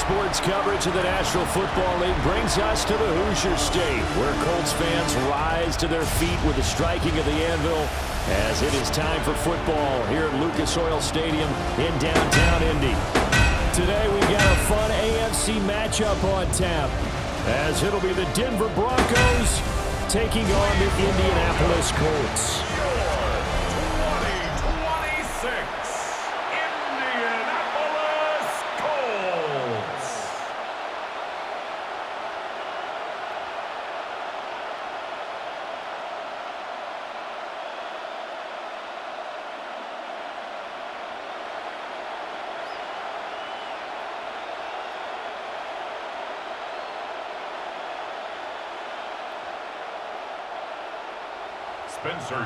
sports coverage of the National Football League brings us to the Hoosier State, where Colts fans rise to their feet with the striking of the anvil as it is time for football here at Lucas Oil Stadium in downtown Indy. Today we've got a fun AFC matchup on tap, as it'll be the Denver Broncos taking on the Indianapolis Colts.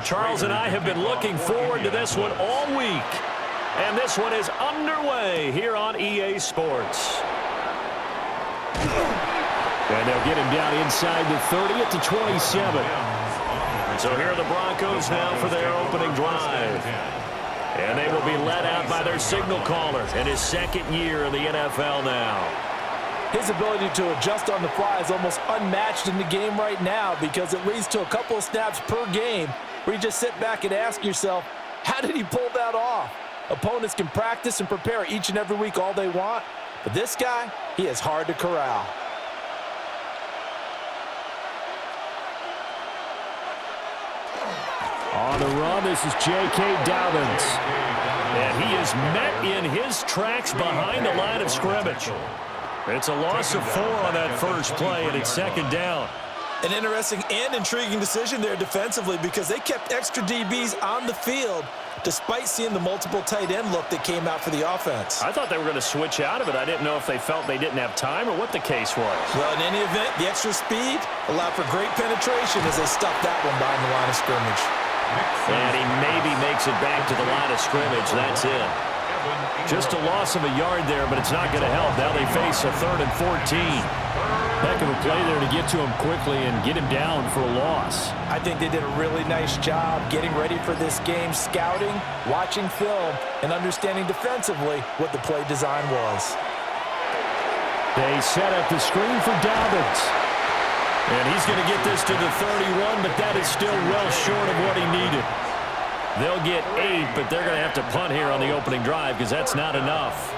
Charles and I have been looking forward to this one all week. And this one is underway here on EA Sports. And they'll get him down inside the 30 at the 27. So here are the Broncos now for their opening drive. And they will be led out by their signal caller in his second year in the NFL now. His ability to adjust on the fly is almost unmatched in the game right now, because it leads to a couple of snaps per game where you just sit back and ask yourself, how did he pull that off? Opponents can practice and prepare each and every week all they want, but this guy, he is hard to corral. On the run, this is J.K. Dobbins. And he is met in his tracks behind the line of scrimmage. It's a loss of 4 on that first play, and it's second down. An interesting and intriguing decision there defensively, because they kept extra DBs on the field despite seeing the multiple tight end look that came out for the offense. I thought they were going to switch out of it. I didn't know if they felt they didn't have time or what the case was. Well, in any event, the extra speed allowed for great penetration as they stuffed that one behind the line of scrimmage. And he maybe makes it back to the line of scrimmage. That's it. Just a loss of a yard there, but it's not going to help. Now they face a 3rd and 14. Heck of a play there to get to him quickly and get him down for a loss. I think they did a really nice job getting ready for this game, scouting, watching film, and understanding defensively what the play design was. They set up the screen for Dobbins. And he's going to get this to the 31, but that is still well short of what he needed. They'll get 8, but they're going to have to punt here on the opening drive because that's not enough.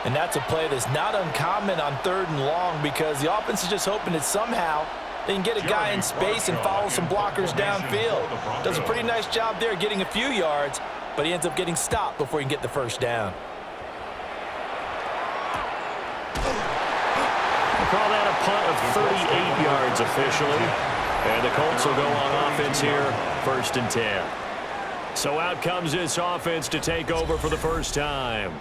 And that's a play that's not uncommon on 3rd and long, because the offense is just hoping that somehow they can get a guy in space and follow some blockers downfield. Does a pretty nice job there getting a few yards, but he ends up getting stopped before he can get the first down. We'll call that a punt of 38 yards officially. And the Colts will go on offense here, 1st and 10. So out comes this offense to take over for the first time.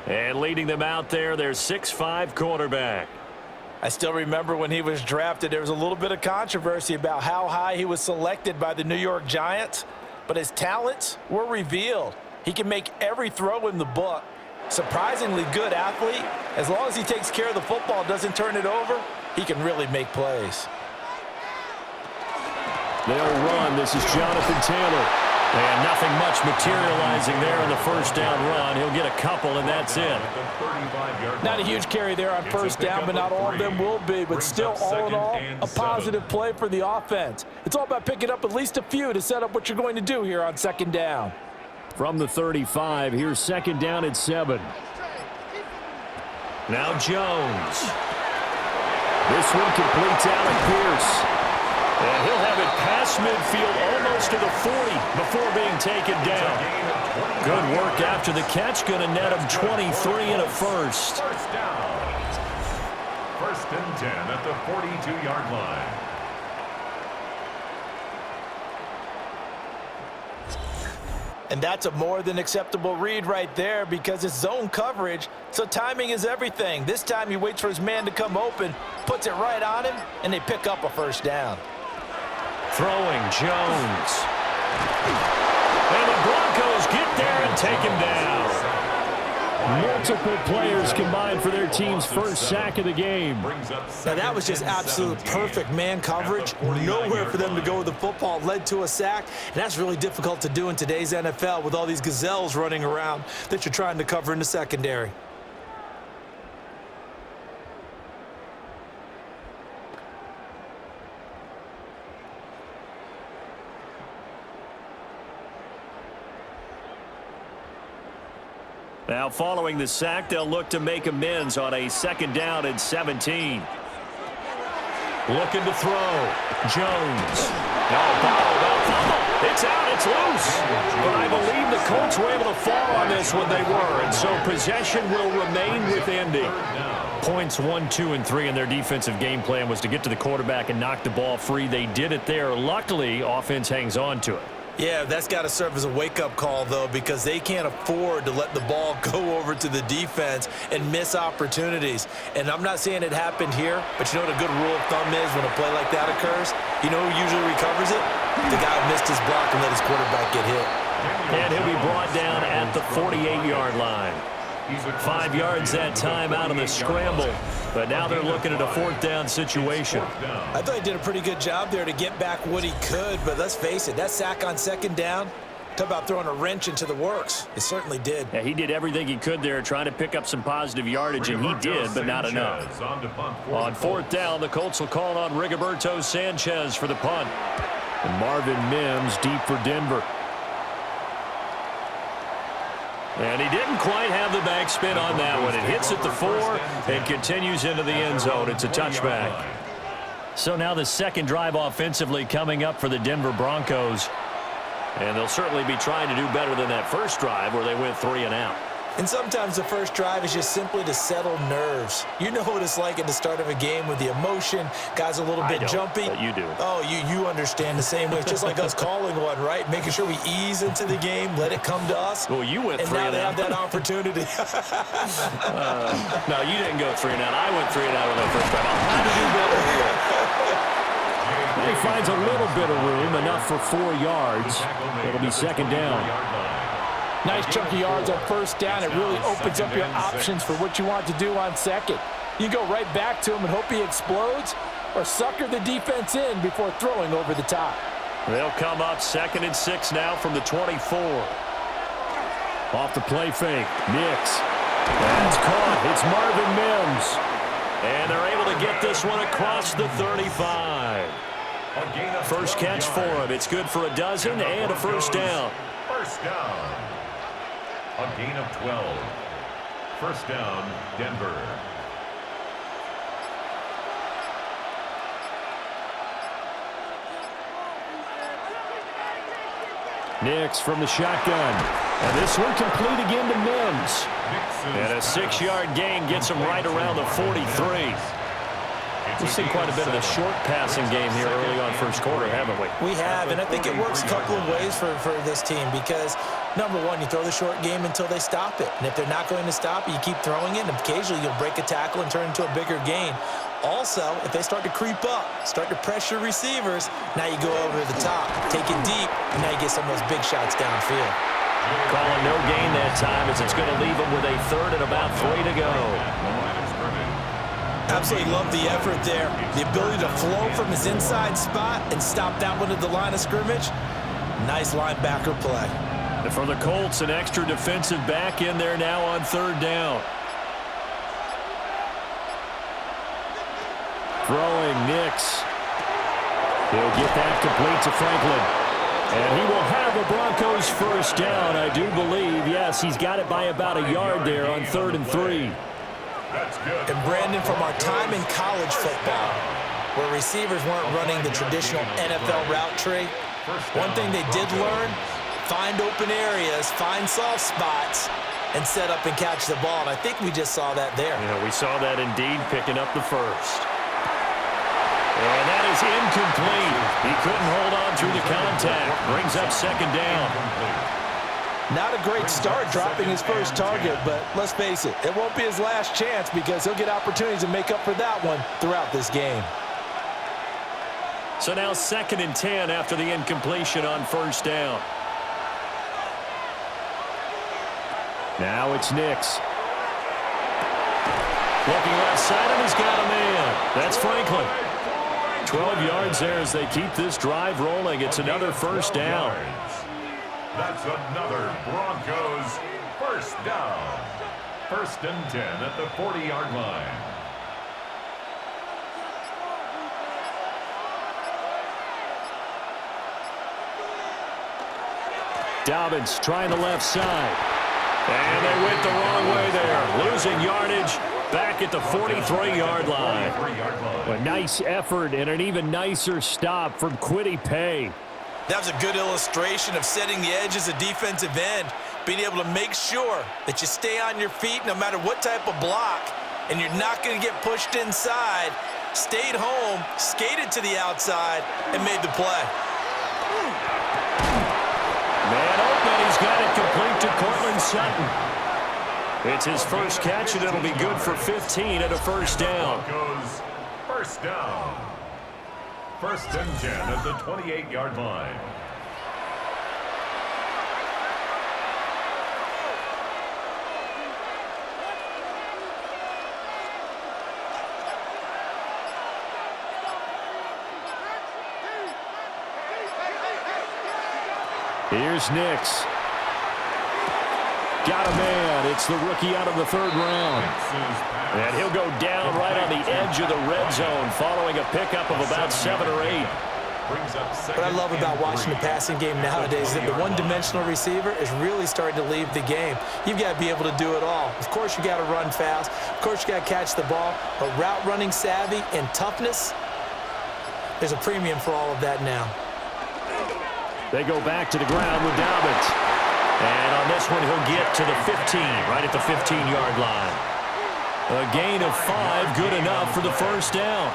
And leading them out there, their 6'5" quarterback. I still remember when he was drafted, there was a little bit of controversy about how high he was selected by the New York Giants, but his talents were revealed. He can make every throw in the book. Surprisingly good athlete. As long as he takes care of the football, doesn't turn it over, he can really make plays. They'll run. This is Jonathan Taylor. And nothing much materializing there in the first down run. He'll get a couple, and that's it. Not a huge carry there on first down, but not all of them will be. But still, all in all, a positive play for the offense. It's all about picking up at least a few to set up what you're going to do here on 2nd down. From the 35, here's 2nd down at 7. Now Jones. This one completes Alec Pierce. And he'll have it past midfield almost to the 40 before being taken down. Good work after the catch. Going to net him 23 and a first. First down. 1st and 10 at the 42-yard line. And that's a more than acceptable read right there, because it's zone coverage, so timing is everything. This time he waits for his man to come open, puts it right on him, and they pick up a first down. Throwing Jones. And the Broncos get there and take him down. Multiple players combined for their team's first sack of the game. Now that was just absolute perfect man coverage. Nowhere for them to go with the football. Led to a sack, and that's really difficult to do in today's NFL with all these gazelles running around that you're trying to cover in the secondary. Now following the sack, they'll look to make amends on a 2nd down and 17. Looking to throw. Jones. No, fumble. It's out. It's loose. But I believe the Colts were able to fall on this when they were. And so possession will remain with Indy. Points 1, 2, and 3 in their defensive game plan was to get to the quarterback and knock the ball free. They did it there. Luckily, offense hangs on to it. Yeah, that's got to serve as a wake-up call, though, because they can't afford to let the ball go over to the defense and miss opportunities. And I'm not saying it happened here, but you know what a good rule of thumb is when a play like that occurs? You know who usually recovers it? The guy who missed his block and let his quarterback get hit. And he'll be brought down at the 48-yard line. 5 yards that time out of the scramble. But now they're looking at a 4th down situation. I thought he did a pretty good job there to get back what he could, but let's face it, that sack on 2nd down, talk about throwing a wrench into the works. It certainly did. Yeah, he did everything he could there trying to pick up some positive yardage, and he did, but not enough. On 4th down, the Colts will call on Rigoberto Sanchez for the punt. And Marvin Mims deep for Denver. And he didn't quite have the backspin on that one. It hits at the 4 and continues into the end zone. It's a touchback. So now the 2nd drive offensively coming up for the Denver Broncos. And they'll certainly be trying to do better than that first drive where they went 3 and out. And sometimes the first drive is just simply to settle nerves. You know what it's like at the start of a game with the emotion. Guys a little bit jumpy. But you do. Oh, you understand the same way. It's just like us calling one, right? Making sure we ease into the game, let it come to us. Well, you went 3 and out. And now they have that opportunity. No, you didn't go 3 and out. I went 3 and out on that first drive. I'll try to do better here. He finds a little bit of room, enough for 4 yards. It'll be 2nd down. Nice chunky yards on 1st down. It really opens up your options for what you want to do on 2nd. You go right back to him and hope he explodes, or sucker the defense in before throwing over the top. They'll come up 2nd and 6 now from the 24. Off the play fake. Nix. That's caught. It's Marvin Mims. And they're able to get this one across the 35. First catch for him. It's good for a dozen and a 1st down. First down. A gain of 12. 1st down, Denver. Nix from the shotgun. And this one complete again to Mims. And a 6-yard gain gets him right around the 43. We've seen quite a bit of the short passing game here early on first quarter, haven't we? We have, and I think it works a couple of ways for this team because, number one, you throw the short game until they stop it. And if they're not going to stop it, you keep throwing it, and occasionally you'll break a tackle and turn it into a bigger gain. Also, if they start to creep up, start to pressure receivers, now you go over the top, take it deep, and now you get some of those big shots downfield. Calling no gain that time as it's going to leave them with a 3rd and about 3 to go. Absolutely love the effort there. The ability to flow from his inside spot and stop that one at the line of scrimmage. Nice linebacker play. And for the Colts, an extra defensive back in there now on 3rd down. Throwing Nix. He'll get that complete to Franklin. And he will have the Broncos 1st down, I do believe. Yes, he's got it by about a yard there on 3rd and 3. That's good. And Brandon, from our time in college football, where receivers weren't running the traditional NFL route tree, one thing they did learn, find open areas, find soft spots, and set up and catch the ball. And I think we just saw that there. Yeah, we saw that indeed, picking up the 1st. And that is incomplete. He couldn't hold on through the contact. Brings up 2nd down. Not a great start dropping his first target, but let's face it, it won't be his last chance because he'll get opportunities to make up for that one throughout this game. So now 2nd and 10 after the incompletion on 1st down. Now it's Nix. Looking left side, and he's got a man. That's Franklin. 12 yards there as they keep this drive rolling. It's another 1st down. That's another Broncos 1st down. 1st and 10 at the 40-yard line. Dobbins trying the left side. And they went the wrong way there. Losing yardage back at the 43-yard line. A nice effort and an even nicer stop from Kwity Paye. That was a good illustration of setting the edge as a defensive end, being able to make sure that you stay on your feet no matter what type of block, and you're not going to get pushed inside. Stayed home, skated to the outside, and made the play. Man open, he's got it complete to Cortland Sutton. It's his first catch, and it'll be good for 15 at a first down. Broncos, first down. First and 10 at the 28-yard line. Here's Nix. Got a man. It's the rookie out of the third round. And he'll go down right on the edge of the red zone following a pickup of about 7 or 8. What I love about watching the passing game nowadays is that the one-dimensional receiver is really starting to leave the game. You've got to be able to do it all. Of course, you got to run fast. Of course, you got to catch the ball. But route running savvy and toughness, there's a premium for all of that now. They go back to the ground with Dobbins. And on this one, he'll get to the 15, right at the 15-yard line. A gain of 5, good enough for the first down.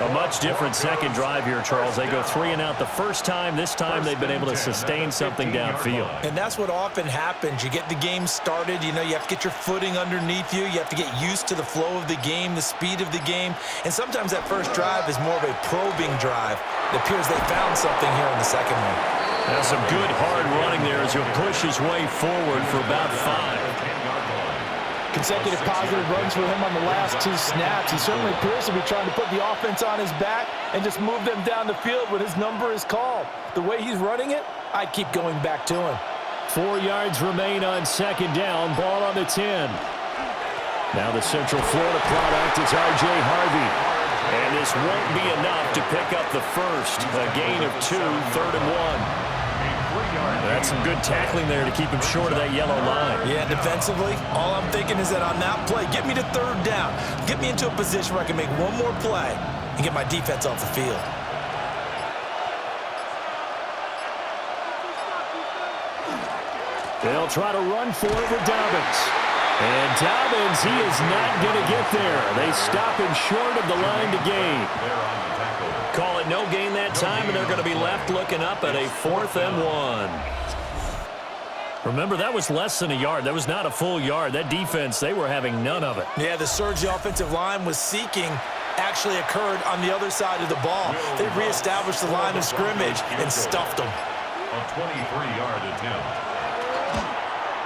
A much different second drive here, Charles. They go 3 and out the first time. This time they've been able to sustain something downfield. And that's what often happens. You get the game started. You know, you have to get your footing underneath you. You have to get used to the flow of the game, the speed of the game. And sometimes that first drive is more of a probing drive. It appears they found something here in the second one. Now some good hard running there as he'll push his way forward for about 5. Consecutive positive runs for him on the last 2 snaps. He certainly appears to be trying to put the offense on his back and just move them down the field when his number is called. The way he's running it, I'd keep going back to him. 4 yards remain on second down. Ball on the 10. Now the Central Florida product is R.J. Harvey. And this won't be enough to pick up the first. A gain of 2, 3rd and 1. That's some good tackling there to keep him short of that yellow line. Yeah, defensively, all I'm thinking is that on that play, get me to 3rd down. Get me into a position where I can make one more play and get my defense off the field. They'll try to run for it with Dobbins. And Dobbins, he is not going to get there. They stop him short of the line to gain. Call it no gain that time, and they're going to be left looking up at a 4th and 1. Remember, that was less than a yard. That was not a full yard. That defense, they were having none of it. Yeah, the surge the offensive line was seeking actually occurred on the other side of the ball. They reestablished the line of scrimmage and stuffed them. A 23-yard attempt.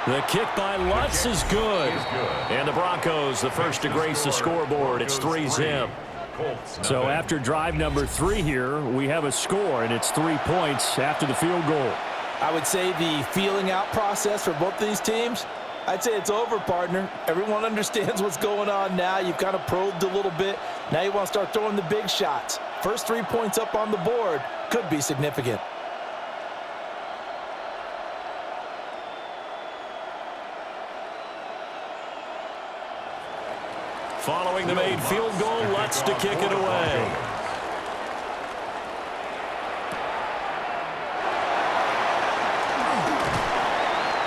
The kick by Lutz is good. And the Broncos, the first to grace the scoreboard. It's 3-zip. So after drive number 3 here, we have a score, and it's 3 points after the field goal. I would say the feeling out process for both these teams, I'd say it's over, partner. Everyone understands what's going on now. You've kind of probed a little bit. Now you want to start throwing the big shots. First 3 points up on the board could be significant. Following the made field goal, Lutz to kick it away.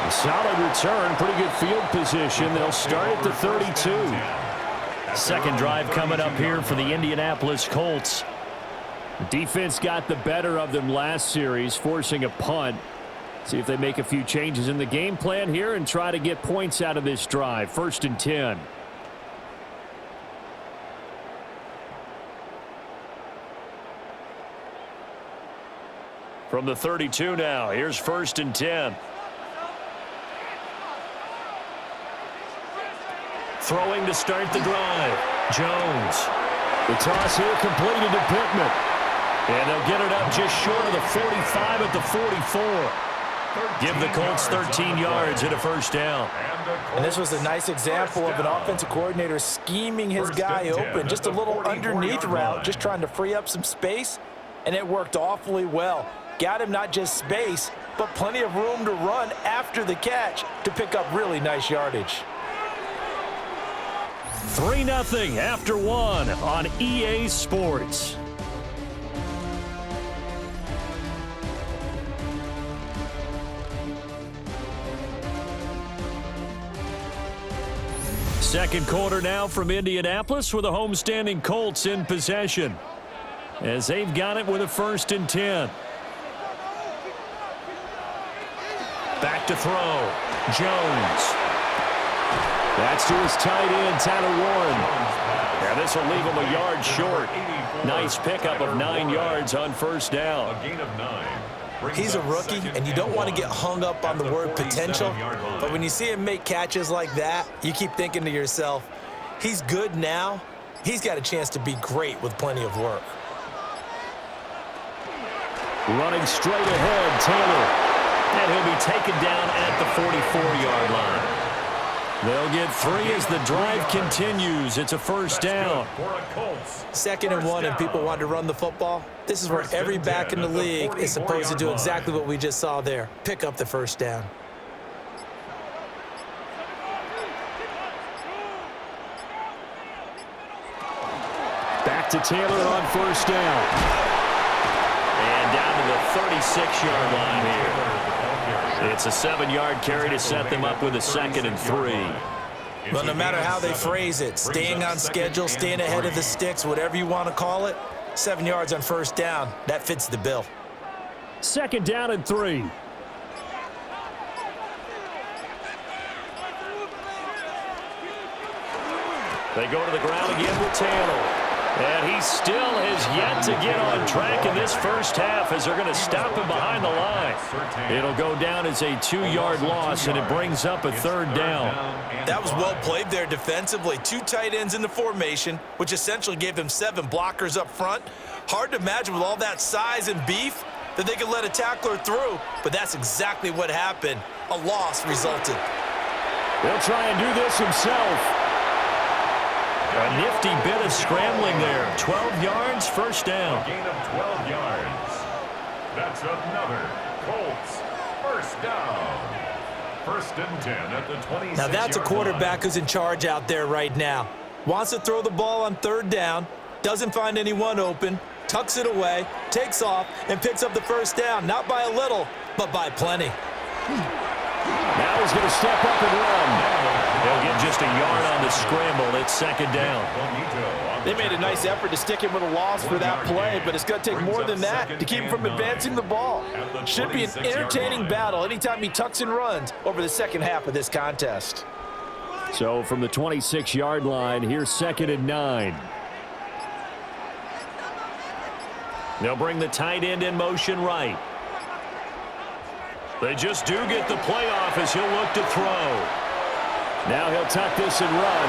A solid return, pretty good field position. They'll start at the 32. Second drive coming up here for the Indianapolis Colts. The defense got the better of them last series, forcing a punt. See if they make a few changes in the game plan here and try to get points out of this drive. 1st and 10. From the 32 now, here's 1st and 10. Throwing to start the drive. Jones. The toss here completed to Pittman. And they'll get it up just short of the 45 at the 44. Give the Colts 13 yards and a first down. And this was a nice example of an offensive coordinator scheming his guy open. Just a little underneath route, just trying to free up some space, and it worked awfully well. Got him not just space, but plenty of room to run after the catch to pick up really nice yardage. 3-0 after 1 on EA Sports. Second quarter now from Indianapolis with the homestanding Colts in possession as they've got it with a 1st and 10. Back to throw. Jones. That's to his tight end, Tyler Warren. Yeah, this will leave him a yard short. Nice pickup of 9 yards on 1st down. A gain of 9. He's a rookie, and you don't want to get hung up on the word potential, but when you see him make catches like that, you keep thinking to yourself, he's good now. He's got a chance to be great with plenty of work. Running straight ahead, Taylor. And he'll be taken down at the 44-yard line. They'll get 3 as the drive continues. It's a 1st down. 2nd and 1, and people want to run the football. This is where every back in the league is supposed to do exactly what we just saw there. Pick up the 1st down. Back to Taylor on 1st down. And down to the 36-yard line here. It's a 7-yard carry to set them up with a 2nd and 3. Well, no matter how they phrase it, staying on schedule, staying ahead of the sticks, whatever you want to call it, 7 yards on 1st down, that fits the bill. 2nd down and 3. They go to the ground again with Taylor. And he still has yet to get on track in this 1st half as they're going to stop him behind the line. It'll go down as a 2-yard loss, and it brings up a 3rd down. That was well played there defensively. 2 tight ends in the formation, which essentially gave them 7 blockers up front. Hard to imagine with all that size and beef that they could let a tackler through, but that's exactly what happened. A loss resulted. He'll try and do this himself. A nifty bit of scrambling there. 12 yards, 1st down. A gain of 12 yards. That's another Colts 1st down. 1st and 10 at the 26-yard Now that's a quarterback who's in charge out there right now. Wants to throw the ball on 3rd down, doesn't find anyone open, tucks it away, takes off, and picks up the 1st down. Not by a little, but by plenty. Now he's going to step up and run. They'll get just a yard on the scramble. It's 2nd down. They made a nice effort to stick him with a loss for that play, but it's going to take more than that to keep him from advancing the ball. Should be an entertaining battle anytime he tucks and runs over the 2nd half of this contest. So from the 26-yard line, here's 2nd and 9. They'll bring the tight end in motion right. They just do get the play off as he'll look to throw. Now he'll tuck this and run.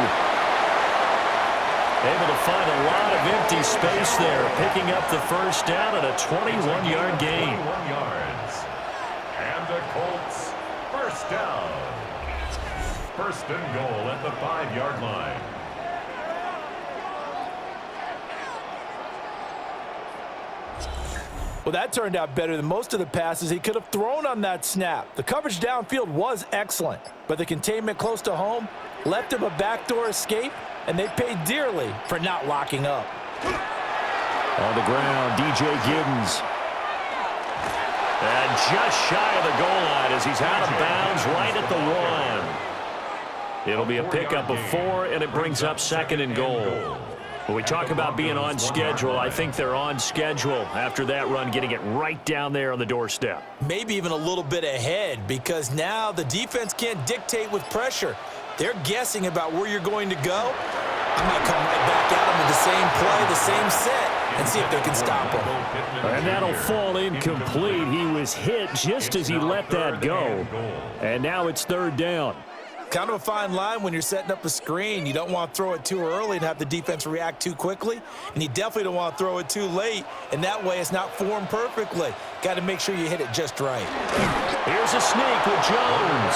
Able to find a lot of empty space there, picking up the 1st down at a 21-yard gain. 21 yards. And the Colts 1st down. 1st and goal at the 5-yard line. Well, that turned out better than most of the passes he could have thrown on that snap. The coverage downfield was excellent, but the containment close to home left him a backdoor escape, and they paid dearly for not locking up. On the ground, DJ Giddens. And just shy of the goal line as he's out of bounds right at the 1. It'll be a pickup of 4, and it brings up 2nd and goal. When we talk about being on schedule, I think they're on schedule after that run, getting it right down there on the doorstep. Maybe even a little bit ahead, because now the defense can't dictate with pressure. They're guessing about where you're going to go. I might come right back at them with the same play, the same set, and see if they can stop him. And that'll fall incomplete. He was hit just as he let that go. And now it's 3rd down. Kind of a fine line when you're setting up a screen. You don't want to throw it too early and have the defense react too quickly, and you definitely don't want to throw it too late, and that way it's not formed perfectly. Got to make sure you hit it just right. Here's a sneak with Jones.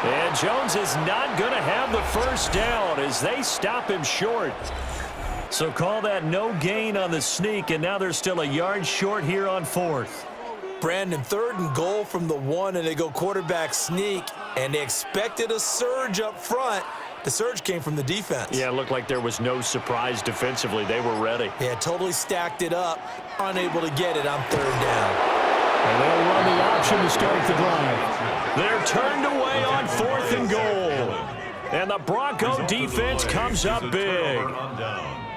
And Jones is not going to have the 1st down as they stop him short. So call that no gain on the sneak, and now they're still a yard short here on 4th. Brandon, 3rd and goal from the 1, and they go quarterback sneak, and they expected a surge up front. The surge came from the defense. Yeah, it looked like there was no surprise defensively. They were ready. Yeah, totally stacked it up, unable to get it on 3rd down. And they'll run the option to start the drive. They're turned away on 4th and goal. And the Bronco defense comes up big.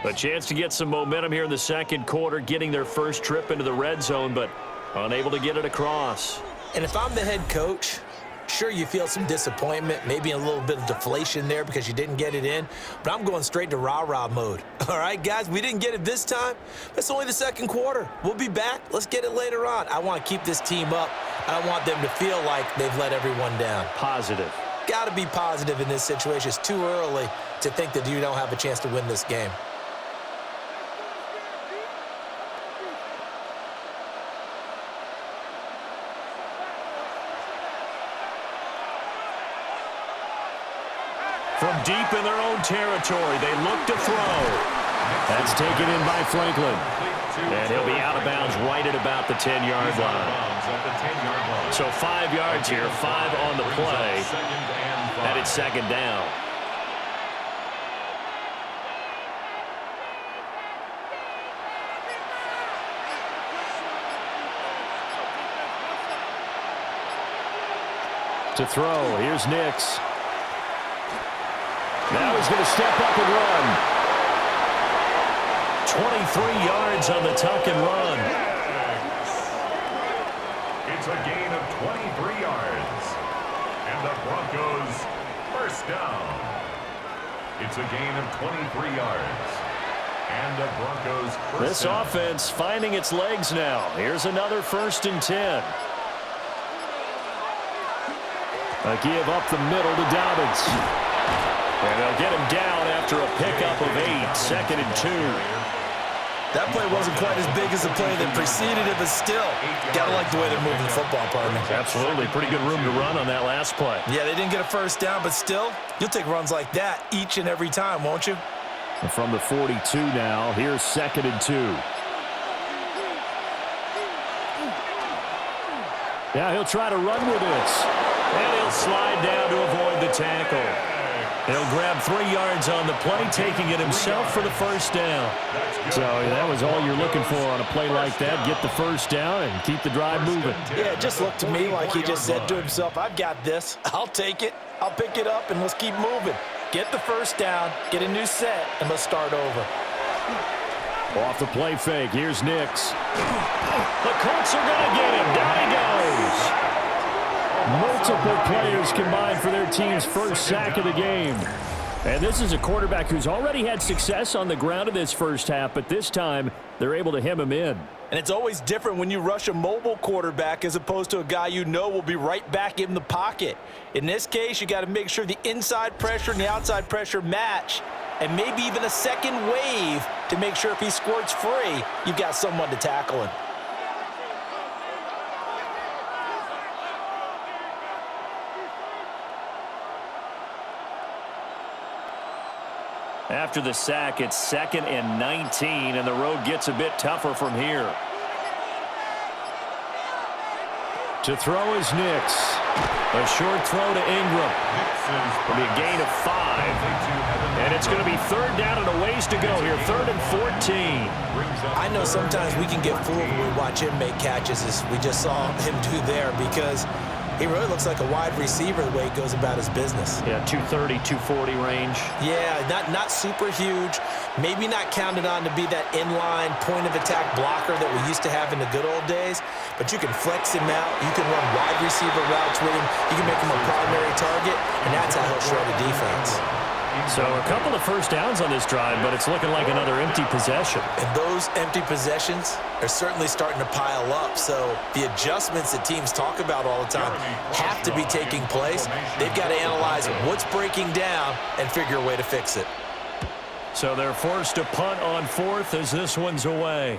A chance to get some momentum here in the 2nd quarter, getting their first trip into the red zone, but unable to get it across. And if I'm the head coach, sure, you feel some disappointment, maybe a little bit of deflation there because you didn't get it in, but I'm going straight to rah-rah mode. All right, guys, we didn't get it this time. It's only the 2nd quarter. We'll be back. Let's get it later on. I want to keep this team up. I don't want them to feel like they've let everyone down. Positive. Got to be positive in this situation. It's too early to think that you don't have a chance to win this game. From deep in their own territory, they look to throw. That's taken in by Franklin. And he'll be out of bounds right at about the 10-yard line. So 5 yards here, 5 on the play. And it's 2nd down. To throw, here's Nix. Now he's going to step up and run. 23 yards on the tuck and run. It's a gain of 23 yards. And the Broncos first down. It's a gain of 23 yards. And the Broncos first This down. offense finding its legs now. Here's another 1st and 10. A give up the middle to Dobbins. And they'll get him down after a pickup of 8, 2nd and 2. That play wasn't quite as big as the play that preceded it, but still, gotta like the way they're moving the football, partner. Absolutely. Pretty good room to run on that last play. Yeah, they didn't get a 1st down, but still, you'll take runs like that each and every time, won't you? And from the 42 now, here's 2nd and 2. Yeah, he'll try to run with this. And he'll slide down to avoid the tackle. He'll grab 3 yards on the play, taking it himself for the 1st down. So that was all you're looking for on a play like that. Get the 1st down and keep the drive moving. Yeah, it just looked to me like he just said to himself, I've got this. I'll take it. I'll pick it up, and let's keep moving. Get the 1st down, get a new set, and let's start over. Off the play fake, here's Nix. The Colts are going to get him. Down he goes. Multiple players combined for their team's first sack of the game. And this is a quarterback who's already had success on the ground in this first half, but this time they're able to hem him in. And it's always different when you rush a mobile quarterback as opposed to a guy you know will be right back in the pocket. In this case, you got to make sure the inside pressure and the outside pressure match, and maybe even a second wave to make sure if he squirts free, you've got someone to tackle him. After the sack, it's 2nd and 19, and the road gets a bit tougher from here. To throw is Nix. A short throw to Ingram. It'll be a gain of 5. And it's going to be 3rd down and a ways to go here. 3rd and 14. I know sometimes we can get fooled when we watch him make catches, as we just saw him do there, because he really looks like a wide receiver the way he goes about his business. Yeah, 230, 240 range. Yeah, not super huge. Maybe not counted on to be that inline point-of-attack blocker that we used to have in the good old days. But you can flex him out. You can run wide receiver routes with him. You can make him a primary target, and that's how he'll shred a defense. So a couple of 1st downs on this drive, but it's looking like another empty possession. And those empty possessions are certainly starting to pile up. So the adjustments that teams talk about all the time have to be taking place. They've got to analyze what's breaking down and figure a way to fix it. So they're forced to punt on 4th as this one's away.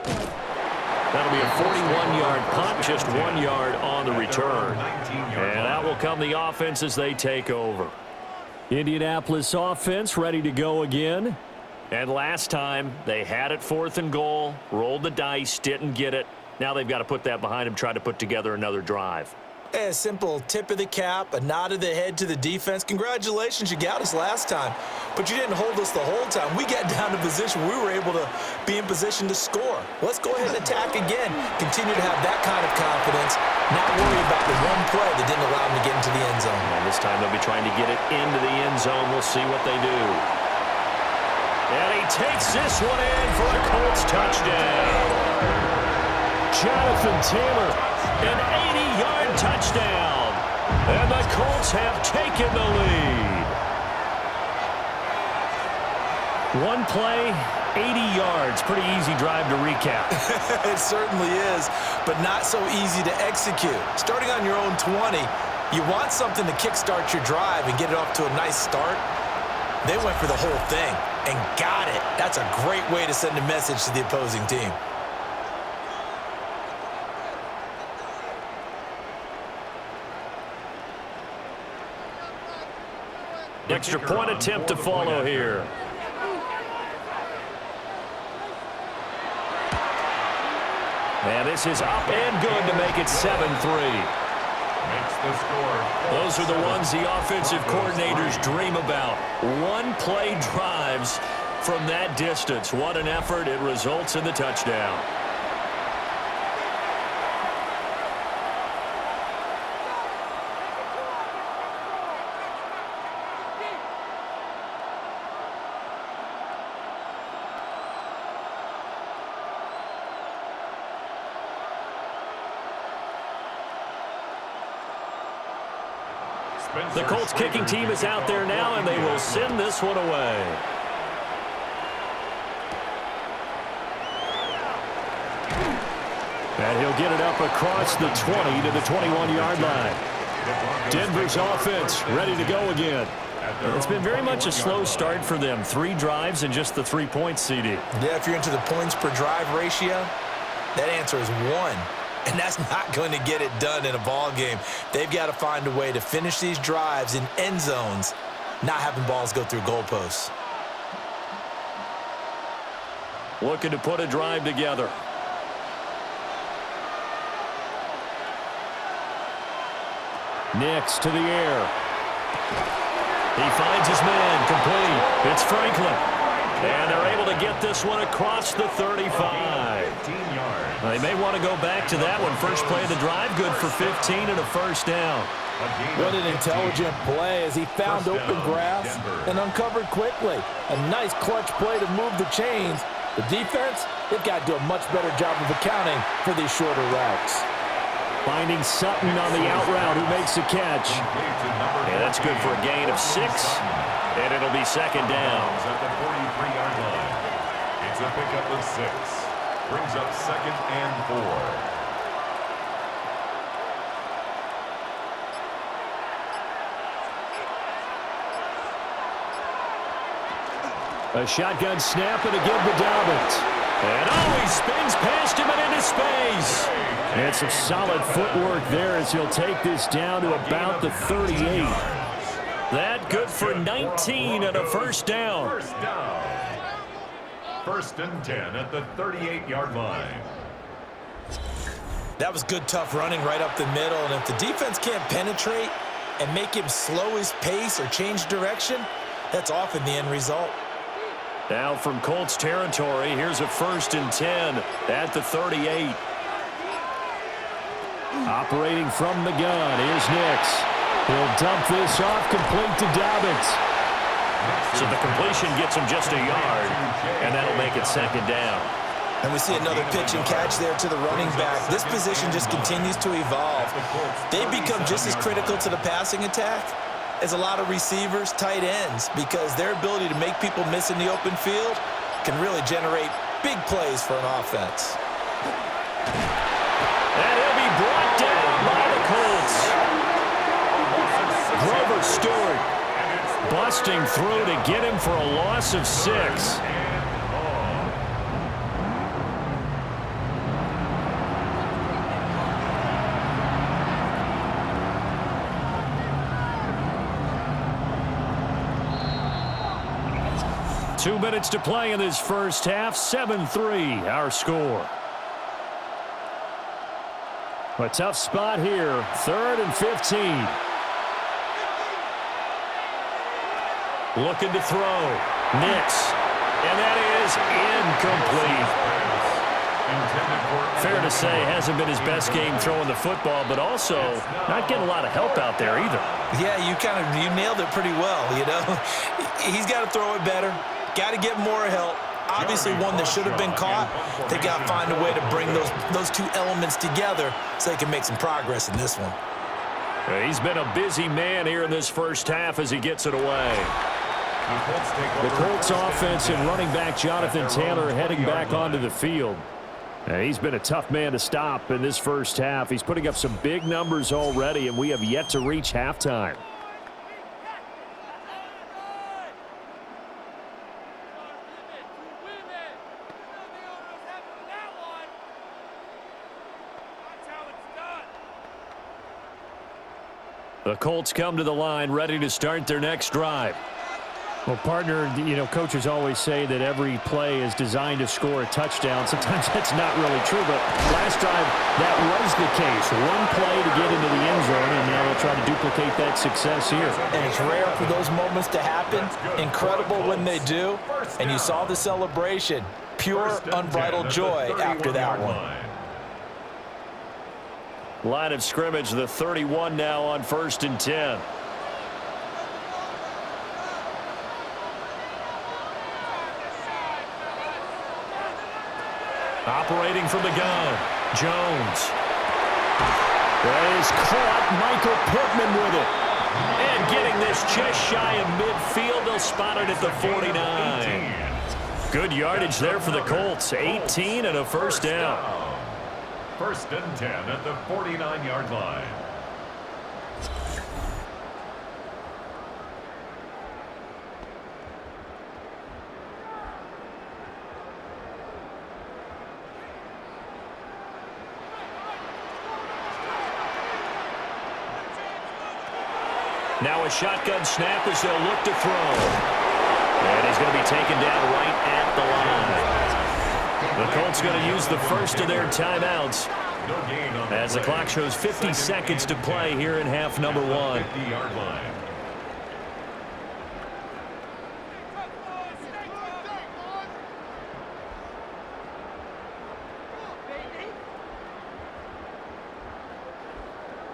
That'll be a 41-yard punt, just 1 yard on the return. And out will come the offense as they take over. Indianapolis offense ready to go again. And last time, they had it 4th and goal, rolled the dice, didn't get it. Now they've got to put that behind them, try to put together another drive. A simple tip of the cap, a nod of the head to the defense. Congratulations, you got us last time, but you didn't hold us the whole time. We got down to position. We were able to be in position to score. Let's go ahead and attack again. Continue to have that kind of confidence, not worry about the one play that didn't allow them to get into the end zone. And this time they'll be trying to get it into the end zone. We'll see what they do. And he takes this one in for a Colts touchdown. Jonathan Taylor, an 80-yard touchdown. And the Colts have taken the lead. One play, 80 yards. Pretty easy drive to recap. It certainly is, but not so easy to execute. Starting on your own 20, you want something to kickstart your drive and get it off to a nice start. They went for the whole thing and got it. That's a great way to send a message to the opposing team. Extra point attempt to follow here. And this is up and good to make it 7-3. Those are the ones the offensive coordinators dream about. One-play drives from that distance. What an effort. It results in the touchdown. The Colts kicking team is out there now, and they will send this one away. And he'll get it up across the 20 to the 21-yard line. Denver's offense ready to go again. It's been very much a slow start for them. 3 drives and just the 3 points, CD. Yeah, if you're into the points per drive ratio, that answer is 1. And that's not going to get it done in a ball game. They've got to find a way to finish these drives in end zones, not having balls go through goalposts. Looking to put a drive together. Next to the air. He finds his man, complete. It's Franklin. And they're able to get this one across the 35. They may want to go back to that one. First play of the drive, good for 15 and a first down. What an intelligent play as he found open grass and uncovered quickly. A nice clutch play to move the chains. The defense, they've got to do a much better job of accounting for these shorter routes. Finding Sutton on the out route who makes the catch. And that's good for a gain of 6. And it'll be second down. At the 43-yard line. It's a pickup of 6. Brings up second and 4. A shotgun snap and again to Dobbins. And oh, he spins past him and into space. And some solid footwork there as he'll take this down to about the 38. That good for 19 and a first down. First down. First and 10 at the 38-yard line. That was good, tough running right up the middle. And if the defense can't penetrate and make him slow his pace or change direction, that's often the end result. Now from Colts territory, here's a first and 10 at the 38. Operating from the gun, here's Nix. He'll dump this off, complete to Dobbins. So the completion gets him just a yard, and that'll make it second down. And we see another pitch and catch there to the running back. This position just continues to evolve. They become just as critical to the passing attack as a lot of receivers, tight ends, because their ability to make people miss in the open field can really generate big plays for an offense. And he'll be brought down by the Colts. Grover Stewart busting through to get him for a loss of 6. Two minutes to play in this first half. 7-3, our score. A tough spot here. 3rd and 15. Looking to throw. Nix. And that is incomplete. Fair to say, hasn't been his best game throwing the football, but also not getting a lot of help out there either. Yeah, you nailed it pretty well, you know. He's got to throw it better. Got to get more help. Obviously one that should have been caught. They got to find a way to bring those two elements together so they can make some progress in this one. He's been a busy man here in this first half as he gets it away. The Colts offense and running back Jonathan Taylor heading back onto the field. He's been a tough man to stop in this first half. He's putting up some big numbers already, and we have yet to reach halftime. The Colts come to the line ready to start their next drive. Well, partner, you know, coaches always say that every play is designed to score a touchdown. Sometimes that's not really true, but last drive, that was the case. One play to get into the end zone, and now they'll try to duplicate that success here. And it's rare for those moments to happen. Incredible when they do. And you saw the celebration. Pure, unbridled joy after that one. Line of scrimmage, the 31 now on 1st and 10. Operating from the gun, Jones. Is caught, Michael Pittman with it. And getting this just shy of midfield, they'll spot it at the 49. Good yardage there for the Colts, 18 and a first down. 1st and 10 at the 49-yard line. Now a shotgun snap as they'll look to throw. And he's going to be taken down right at the line. The Colts going to use the first of their timeouts as the clock shows 50 seconds to play here in half number 1.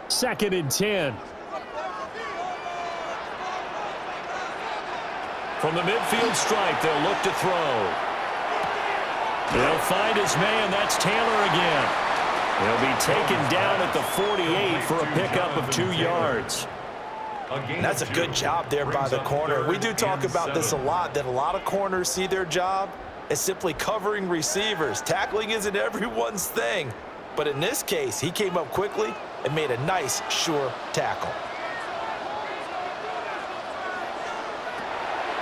Second and 10. From the midfield stripe, they'll look to throw. They'll find his man. That's Taylor again. He'll be taken down at the 48 for a pickup of 2 yards. That's a good job there by the corner. We do talk about this a lot, that a lot of corners see their job as simply covering receivers. Tackling isn't everyone's thing. But in this case, he came up quickly and made a nice, sure tackle.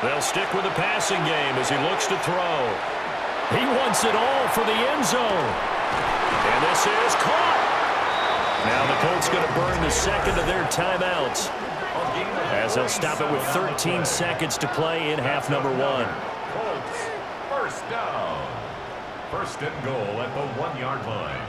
They'll stick with the passing game as he looks to throw. He wants it all for the end zone. And this is caught. Now the Colts going to burn the second of their timeouts as they'll stop it with 13 seconds to play in half number 1. Colts, first down. 1st and goal at the 1-yard line.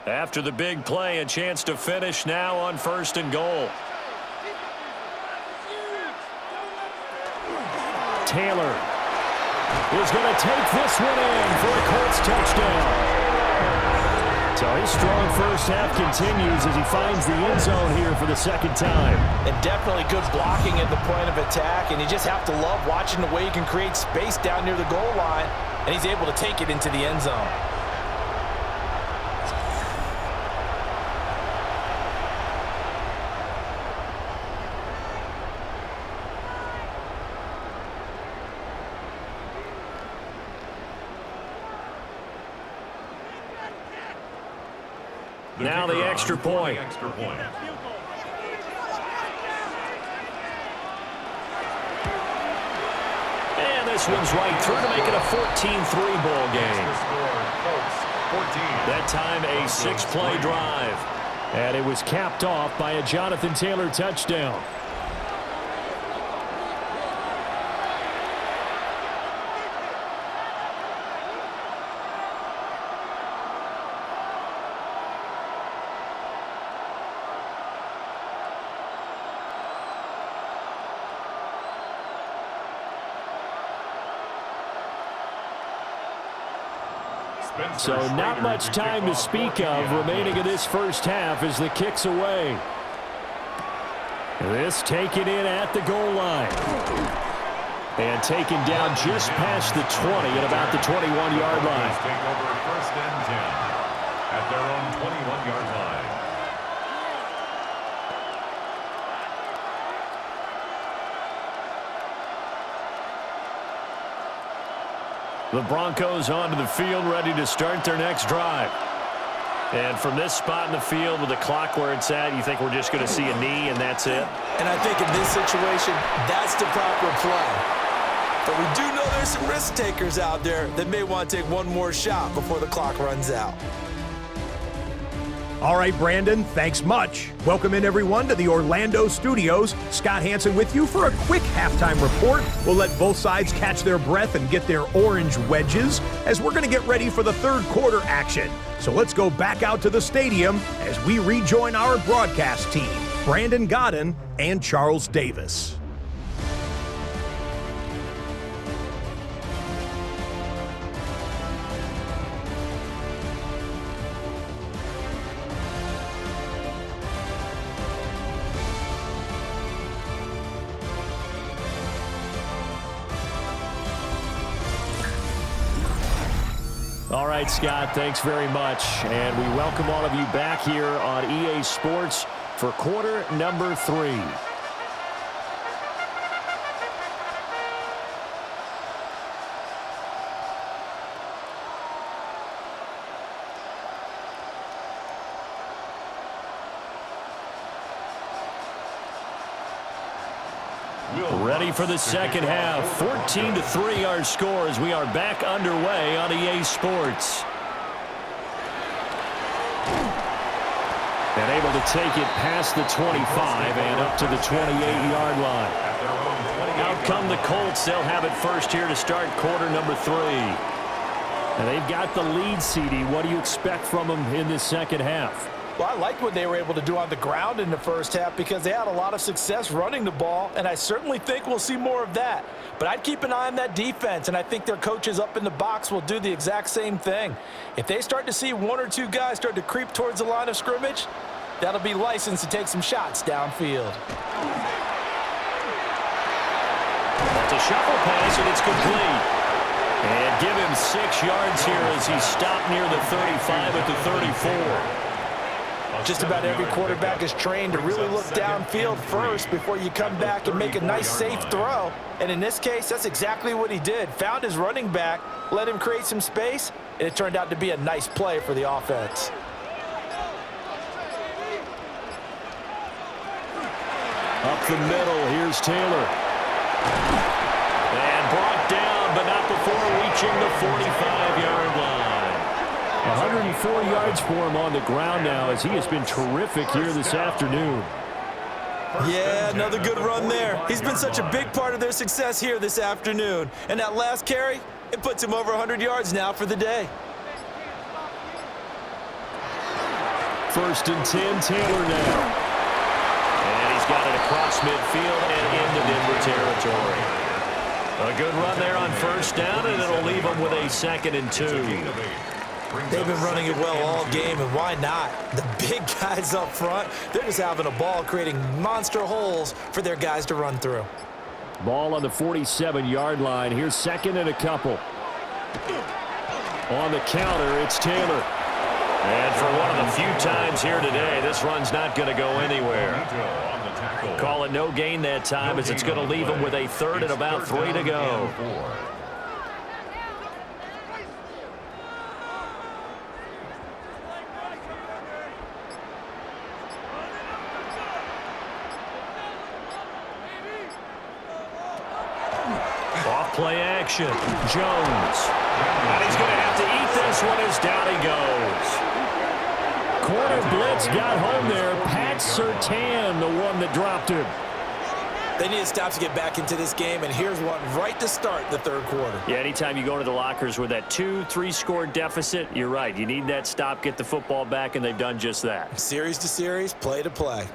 After the big play, a chance to finish now on 1st and goal. Taylor is going to take this one in for a Colts touchdown. So his strong first half continues as he finds the end zone here for the second time. And definitely good blocking at the point of attack, and you just have to love watching the way he can create space down near the goal line, and he's able to take it into the end zone. Now the extra point. And this one's right through to make it a 14-3 ball game. That time a 6-play drive. And it was capped off by a Jonathan Taylor touchdown. So not much time to speak of remaining in this first half as the kick's away. This taken in at the goal line. And taken down just past the 20 at about the 21-yard line. Take over 1st and 10 at their own 21-yard line. The Broncos onto the field, ready to start their next drive. And from this spot in the field with the clock where it's at, you think we're just going to see a knee and that's it? And I think in this situation, that's the proper play. But we do know there's some risk takers out there that may want to take one more shot before the clock runs out. All right, Brandon, thanks much. Welcome in, everyone, to the Orlando studios. Scott Hansen with you for a quick halftime report. We'll let both sides catch their breath and get their orange wedges as we're going to get ready for the third quarter action. So let's go back out to the stadium as we rejoin our broadcast team, Brandon Godden and Charles Davis. All right, Scott, thanks very much. And we welcome all of you back here on EA Sports for quarter number 3. Ready for the second half. 14-3 our score as we are back underway on EA Sports. And able to take it past the 25 and up to the 28-yard line. Out come the Colts. They'll have it first here to start quarter number 3. And they've got the lead, CD. What do you expect from them in this second half? Well, I liked what they were able to do on the ground in the first half because they had a lot of success running the ball, and I certainly think we'll see more of that. But I'd keep an eye on that defense, and I think their coaches up in the box will do the exact same thing. If they start to see one or two guys start to creep towards the line of scrimmage, that'll be licensed to take some shots downfield. That's a shuffle pass, and it's complete. And give him 6 yards here as he stopped near the 35 at the 34. Just about every quarterback is trained to really look downfield first before you come back and make a nice, safe throw. And in this case, that's exactly what he did. Found his running back, let him create some space, and it turned out to be a nice play for the offense. Up the middle, here's Taylor. And brought down, but not before reaching the 45-yard line. 104 yards for him on the ground now as he has been terrific here this afternoon. Yeah, another good run there. He's been such a big part of their success here this afternoon. And that last carry, it puts him over 100 yards now for the day. 1st and 10, Taylor now. And he's got it across midfield and into Denver territory. A good run there on 1st down, and it'll leave him with a 2nd and 2. They've been running it well all game, and why not? The big guys up front, they're just having a ball creating monster holes for their guys to run through. Ball on the 47-yard line. Here's 2nd and a couple. On the counter, it's Taylor. And for one of the few times here today, this run's not going to go anywhere. Call it no gain that time as it's going to leave him with a 3rd and about 3 to go. Play action. Jones. And he's going to have to eat this one as down he goes. Corner blitz got home there. Pat Surtain, the one that dropped him. They need to stop to get back into this game, and here's one right to start the third quarter. Yeah, anytime you go to the lockers with that 2-3 score deficit, you're right. You need that stop, get the football back, and they've done just that. Series to series, play to play.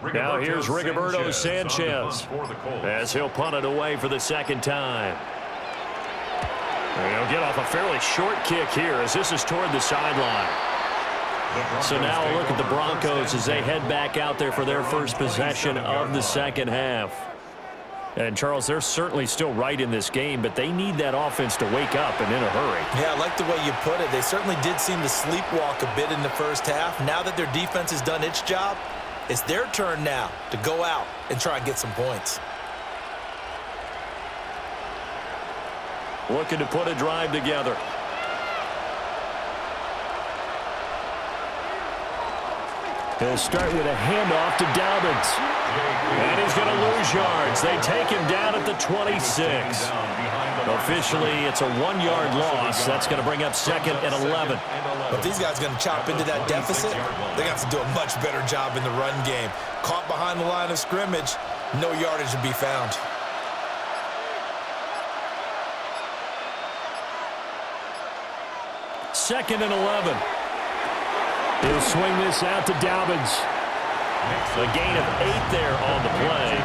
Now here's Rigoberto Sanchez as he'll punt it away for the second time. And he'll get off a fairly short kick here as this is toward the sideline. So now a look at the Broncos as they head back out there for their first possession of the second half. And, Charles, they're certainly still right in this game, but they need that offense to wake up and in a hurry. Yeah, I like the way you put it. They certainly did seem to sleepwalk a bit in the first half. Now that their defense has done its job, it's their turn now to go out and try and get some points. Looking to put a drive together. He'll start with a handoff to Dobbins. And he's going to lose yards. They take him down at the 26. Officially, it's a 1-yard loss. That's going to bring up 2nd and 11. But these guys are going to chop into that deficit. They got to do a much better job in the run game. Caught behind the line of scrimmage, no yardage to be found. Second and 11. He'll swing this out to Dobbins. A gain of 8 there on the play.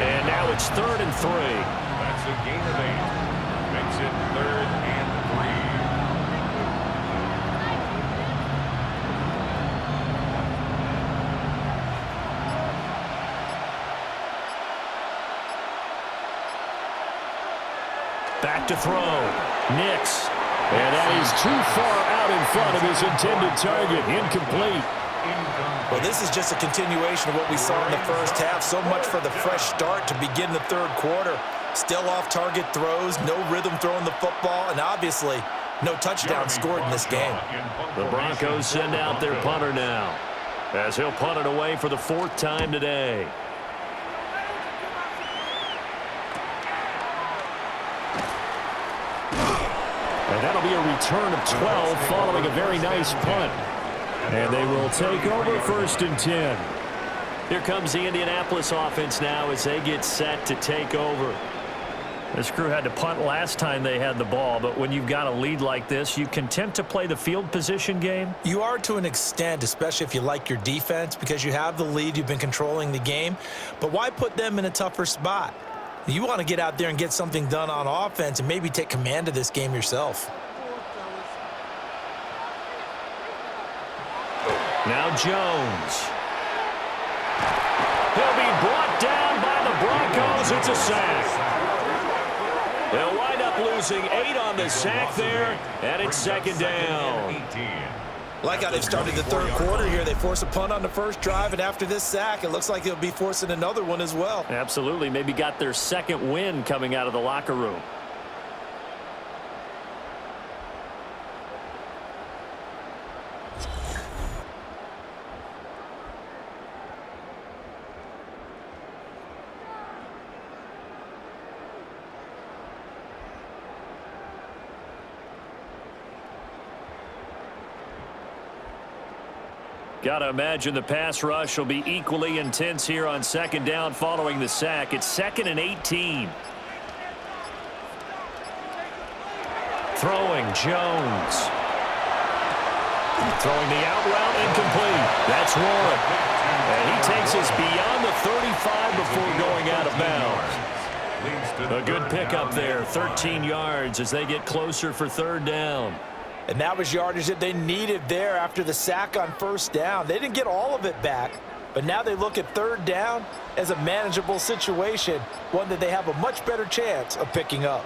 And now it's 3rd and 3. That's a gain of 8. Makes it 3rd and 3. Back to throw. Nix. And that is too far out in front of his intended target. Incomplete. Well, this is just a continuation of what we saw in the first half. So much for the fresh start to begin the third quarter. Still off-target throws, no rhythm throwing the football, and obviously no touchdown scored in this game. The Broncos send out their punter now as he'll punt it away for the 4th time today. And that'll be a return of 12 following a very nice punt. And they will take over 1st and 10. Here comes the Indianapolis offense now as they get set to take over. This crew had to punt last time they had the ball, but when you've got a lead like this, you content to play the field position game? You are to an extent, especially if you like your defense, because you have the lead, you've been controlling the game. But why put them in a tougher spot? You want to get out there and get something done on offense and maybe take command of this game yourself. Now Jones. He'll be brought down by the Broncos. It's a sack. They'll wind up losing 8 on the sack there, and it's 2nd down. Like how they've started the third quarter here. They force a punt on the first drive, and after this sack, it looks like they'll be forcing another one as well. Absolutely. Maybe got their 2nd win coming out of the locker room. Got to imagine the pass rush will be equally intense here on 2nd down following the sack. It's 2nd and 18. Throwing, Jones. Throwing the out route, incomplete. That's Warren. And he takes us beyond the 35 before going out of bounds. A good pickup there, 13 yards as they get closer for 3rd down. And that was yardage that they needed there after the sack on 1st down. They didn't get all of it back, but now they look at 3rd down as a manageable situation, one that they have a much better chance of picking up.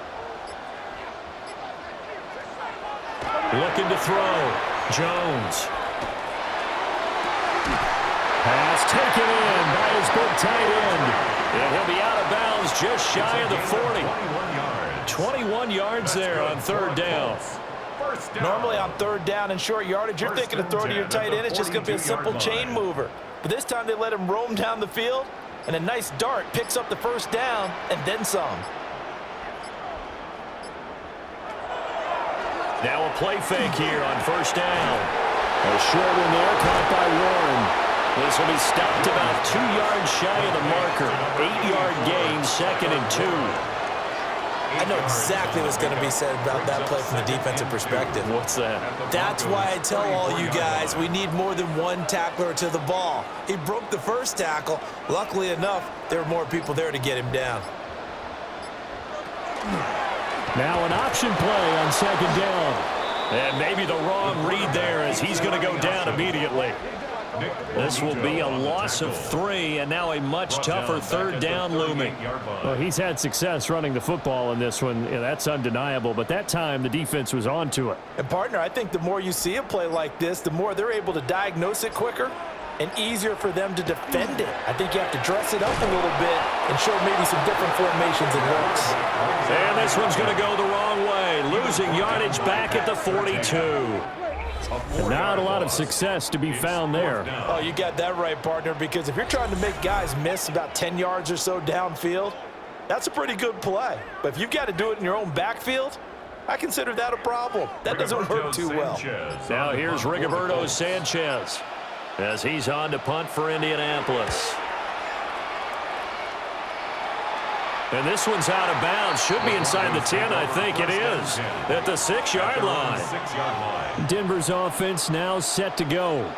Looking to throw. Jones. Pass taken in by his big tight end. And he'll be out of bounds just shy of the 40. 21 yards there on 3rd down. Normally on 3rd down and short yardage, you're thinking of throwing to your tight end. It's just going to be a simple chain mover. But this time they let him roam down the field, and a nice dart picks up the 1st down and then some. Now a play fake here on 1st down. A short one there caught by Warren. This will be stopped about 2 yards shy of the marker. 8-yard gain, 2nd and 2. I know exactly what's going to be said about that play from the defensive perspective. What's that? That's why I tell all you guys we need more than one tackler to the ball. He broke the first tackle. Luckily enough, there were more people there to get him down. Now an option play on second down. And maybe the wrong read there as he's going to go down immediately. This will be a loss of 3, and now a much tougher third down looming. Well, he's had success running the football in this one. Yeah, that's undeniable, but that time the defense was on to it. And, partner, I think the more you see a play like this, the more they're able to diagnose it quicker and easier for them to defend it. I think you have to dress it up a little bit and show maybe some different formations and looks. And this one's going to go the wrong way, losing yardage back at the 42. Not a lot of success to be found there. Oh, you got that right, partner, because if you're trying to make guys miss about 10 yards or so downfield, that's a pretty good play. But if you've got to do it in your own backfield, I consider that a problem. That doesn't work too well. Now here's Rigoberto Sanchez as he's on to punt for Indianapolis. And this one's out of bounds. Should be inside the 10, I think it is. At the 6-yard line. Denver's offense now set to go.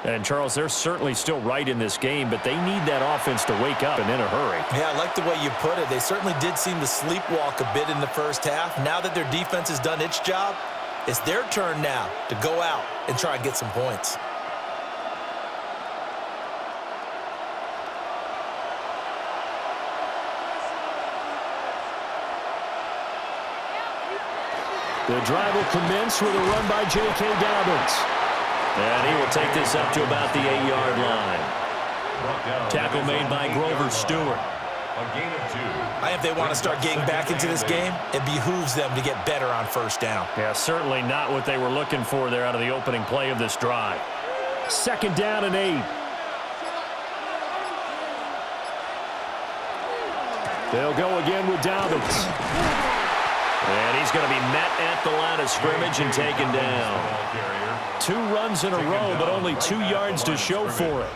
And, Charles, they're certainly still right in this game, but they need that offense to wake up and in a hurry. Yeah, I like the way you put it. They certainly did seem to sleepwalk a bit in the first half. Now that their defense has done its job, it's their turn now to go out and try and get some points. The drive will commence with a run by J.K. Dobbins. And he will take this up to about the 8-yard line. Tackle made by Grover Stewart. If they want to start getting back into this game, it behooves them to get better on first down. Yeah, certainly not what they were looking for there out of the opening play of this drive. Second down and 8. They'll go again with Dobbins. And he's going to be met at the line of scrimmage and taken down. 2 runs in a row, but only 2 yards to show for it.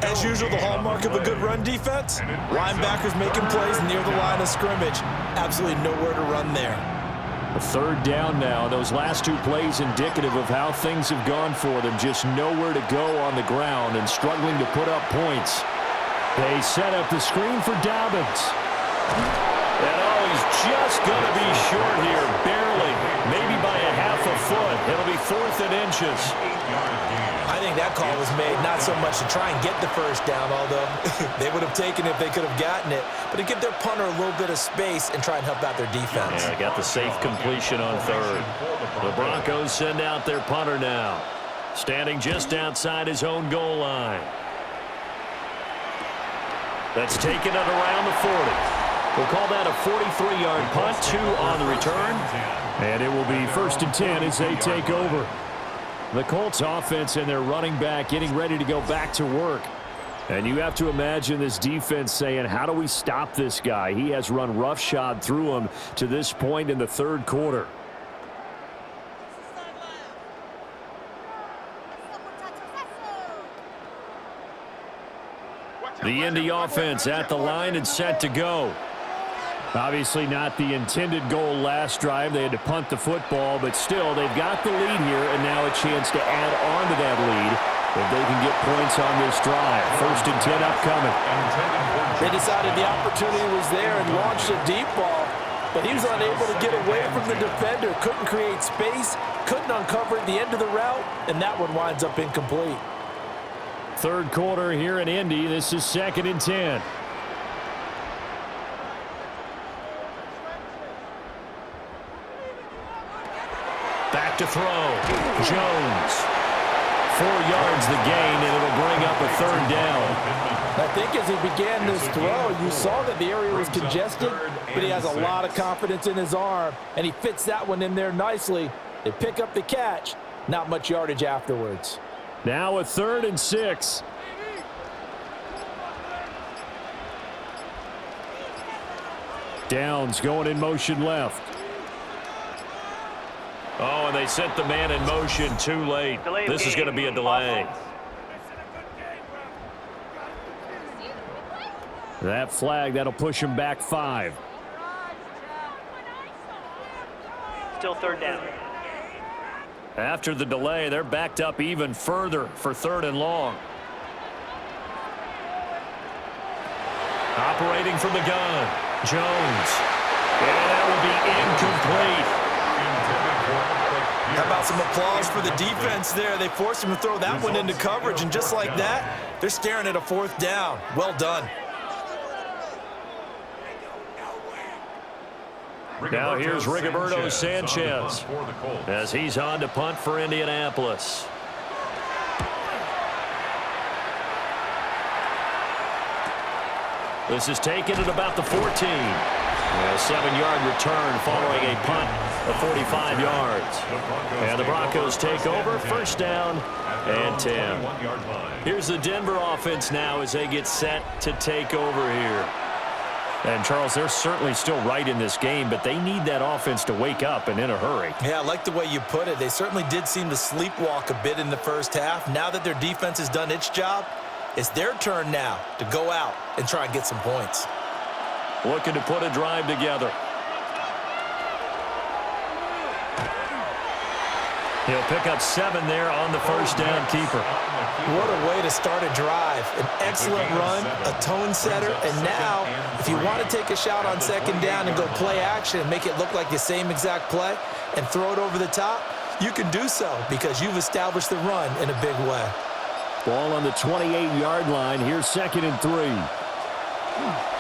As usual, the hallmark of a good run defense, linebackers making plays near the line of scrimmage. Absolutely nowhere to run there. A third down now. Those last 2 plays indicative of how things have gone for them. Just nowhere to go on the ground and struggling to put up points. They set up the screen for Dobbins. And he's just going to be short here, barely, maybe by a half a foot. It'll be 4th and inches. I think that call was made not so much to try and get the first down, although they would have taken it if they could have gotten it, but to give their punter a little bit of space and try and help out their defense. Yeah, got the safe completion on third. The Broncos send out their punter now, standing just outside his own goal line. That's taken it around the 40. We'll call that a 43-yard punt, 2 on the return. And it will be 1st and 10 as they take over. The Colts offense and their running back getting ready to go back to work. And you have to imagine this defense saying, how do we stop this guy? He has run roughshod through him to this point in the third quarter. The Indy offense at the line and set to go. Obviously not the intended goal last drive. They had to punt the football, but still they've got the lead here and now a chance to add on to that lead if they can get points on this drive. 1st and 10 upcoming. They decided the opportunity was there and launched a deep ball, but he was unable to get away from the defender. Couldn't create space, couldn't uncover at the end of the route, and that one winds up incomplete. Third quarter here in Indy. This is 2nd and 10. Back to throw. Jones. 4 yards the gain, and it'll bring up a 3rd down. I think as he began this throw, you saw that the area was congested, but he has a lot of confidence in his arm, and he fits that one in there nicely. They pick up the catch. Not much yardage afterwards. Now a 3rd and 6. Downs going in motion left. Oh, and they sent the man in motion too late. This is going to be a delay. That flag, that'll push him back 5. Still third down. After the delay, they're backed up even further for 3rd and long. Operating from the gun, Jones. And that will be incomplete. How about some applause for the defense there? They forced him to throw that one into coverage, and just like that, they're staring at a 4th down. Well done. Now here's Rigoberto Sanchez as he's on to punt for Indianapolis. This is taken at about the 14. A 7-yard return following a punt of 45 yards. And the Broncos take over, 1st down and 10. Here's the Denver offense now as they get set to take over here. And, Charles, they're certainly still right in this game, but they need that offense to wake up and in a hurry. Yeah, I like the way you put it. They certainly did seem to sleepwalk a bit in the first half. Now that their defense has done its job, it's their turn now to go out and try and get some points. Looking to put a drive together. He'll pick up 7 there on the 1st down keeper. What a way to start a drive. An excellent run, a tone setter, and now if you want to take a shot on 2nd down and go play action and make it look like the same exact play and throw it over the top, you can do so because you've established the run in a big way. Ball on the 28-yard line. Here's 2nd and 3.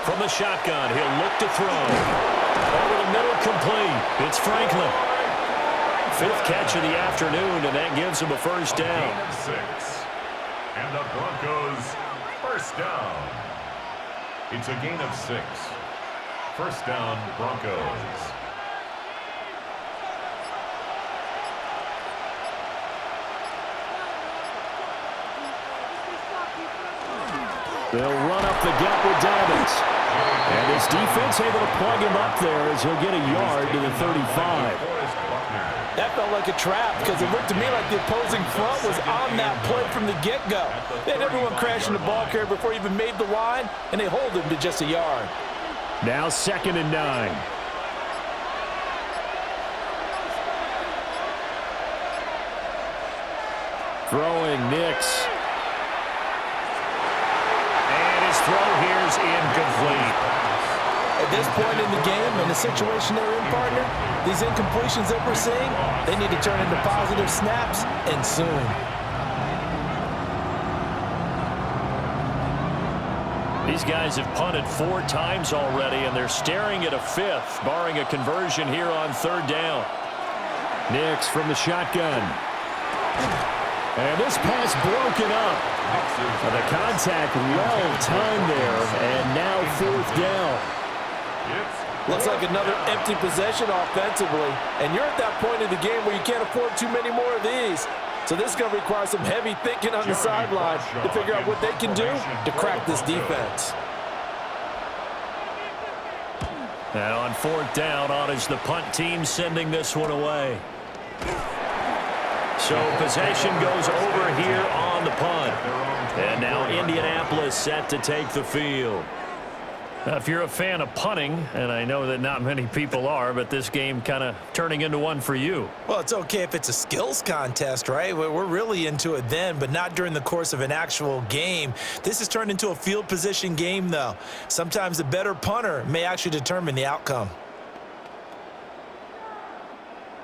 From the shotgun, he'll look to throw. Over the middle, complete. It's Franklin. 5th catch of the afternoon, and that gives him a 1st down. 6. And the Broncos 1st down. It's a gain of 6. 1st down, Broncos. They'll run up the gut with Dobbins. And his defense able to plug him up there as he'll get a yard to the 35. That felt like a trap because it looked to me like the opposing front was on that play from the get-go. They had everyone crashing the ball carrier before he even made the line, and they hold him to just a yard. Now 2nd and 9. Throwing Nix. And his throw here's incomplete. At this point in the game and the situation they're in, partner, these incompletions that we're seeing, they need to turn into positive snaps, and soon. These guys have punted 4 times already, and they're staring at a 5th, barring a conversion here on 3rd down. Nix from the shotgun. And this pass broken up. The contact well timed there, and now 4th down. Looks like another empty possession offensively, and you're at that point in the game where you can't afford too many more of these. So this is going to require some heavy thinking on the sideline to figure out what they can do to crack this defense. And on 4th down, on is the punt team sending this one away. So possession goes over here on the punt. And now Indianapolis set to take the field. Now, if you're a fan of punting, and I know that not many people are, but this game kind of turning into one for you. Well, it's okay if it's a skills contest, right? We're really into it then, but not during the course of an actual game. This has turned into a field position game, though. Sometimes the better punter may actually determine the outcome.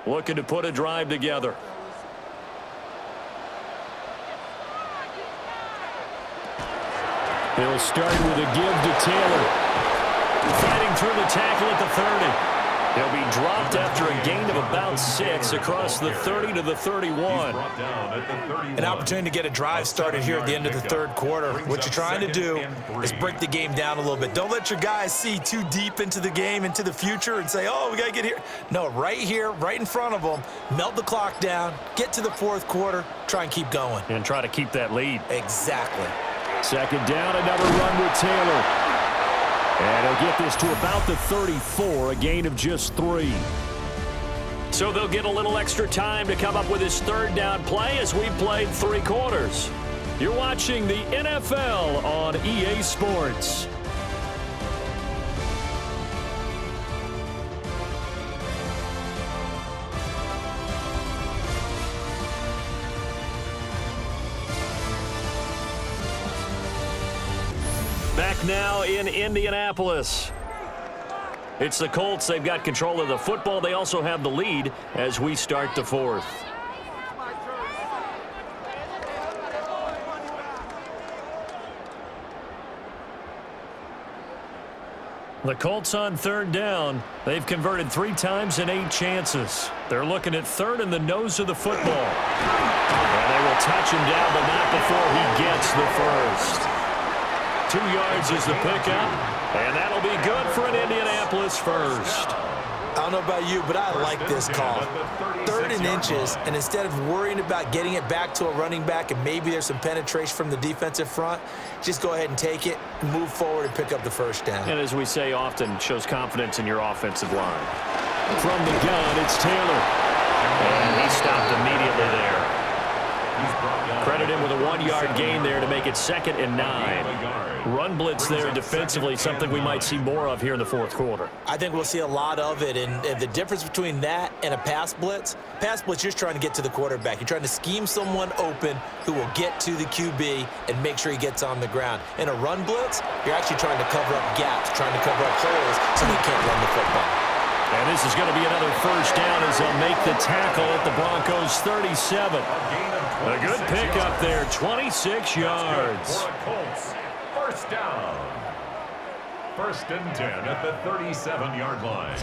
Looking to put a drive together. He'll start with a give to Taylor. Fighting through the tackle at the 30. He'll be dropped after a gain of about 6 across the 30 to the 31. An opportunity to get a drive started here at the end of the 3rd quarter. What you're trying to do is break the game down a little bit. Don't let your guys see too deep into the game, into the future, and say, oh, we got to get here. No, right here, right in front of them, melt the clock down, get to the 4th quarter, try and keep going. And try to keep that lead. Exactly. 2nd down, another run with Taylor. And he'll get this to about the 34, a gain of just 3. So they'll get a little extra time to come up with his 3rd down play as we've played 3 quarters. You're watching the NFL on EA Sports. now in Indianapolis. It's the Colts. They've got control of the football. They also have the lead as we start the fourth. The Colts on third down. They've converted 3 times in 8 chances. They're looking at third in the nose of the football. And they will touch him down, but not before he gets the first. 2 yards is the pickup, and that'll be good for an Indianapolis first. I don't know about you, but I like this call. 3rd and inches, and instead of worrying about getting it back to a running back and maybe there's some penetration from the defensive front, just go ahead and take it, move forward, and pick up the first down. And as we say often, shows confidence in your offensive line. From the gun, it's Taylor. And he stopped immediately there. Credit him with a 1-yard gain there to make it 2nd and 9. Run blitz there defensively, something we might see more of here in the fourth quarter. I think we'll see a lot of it, and the difference between that and a pass blitz, you're just trying to get to the quarterback. You're trying to scheme someone open who will get to the QB and make sure he gets on the ground. In a run blitz, you're actually trying to cover up gaps, trying to cover up holes so you can't run the football. And this is going to be another first down as they'll make the tackle at the Broncos 37. A good pickup there, 26 yards. First down. 1st and 10 at the 37-yard line.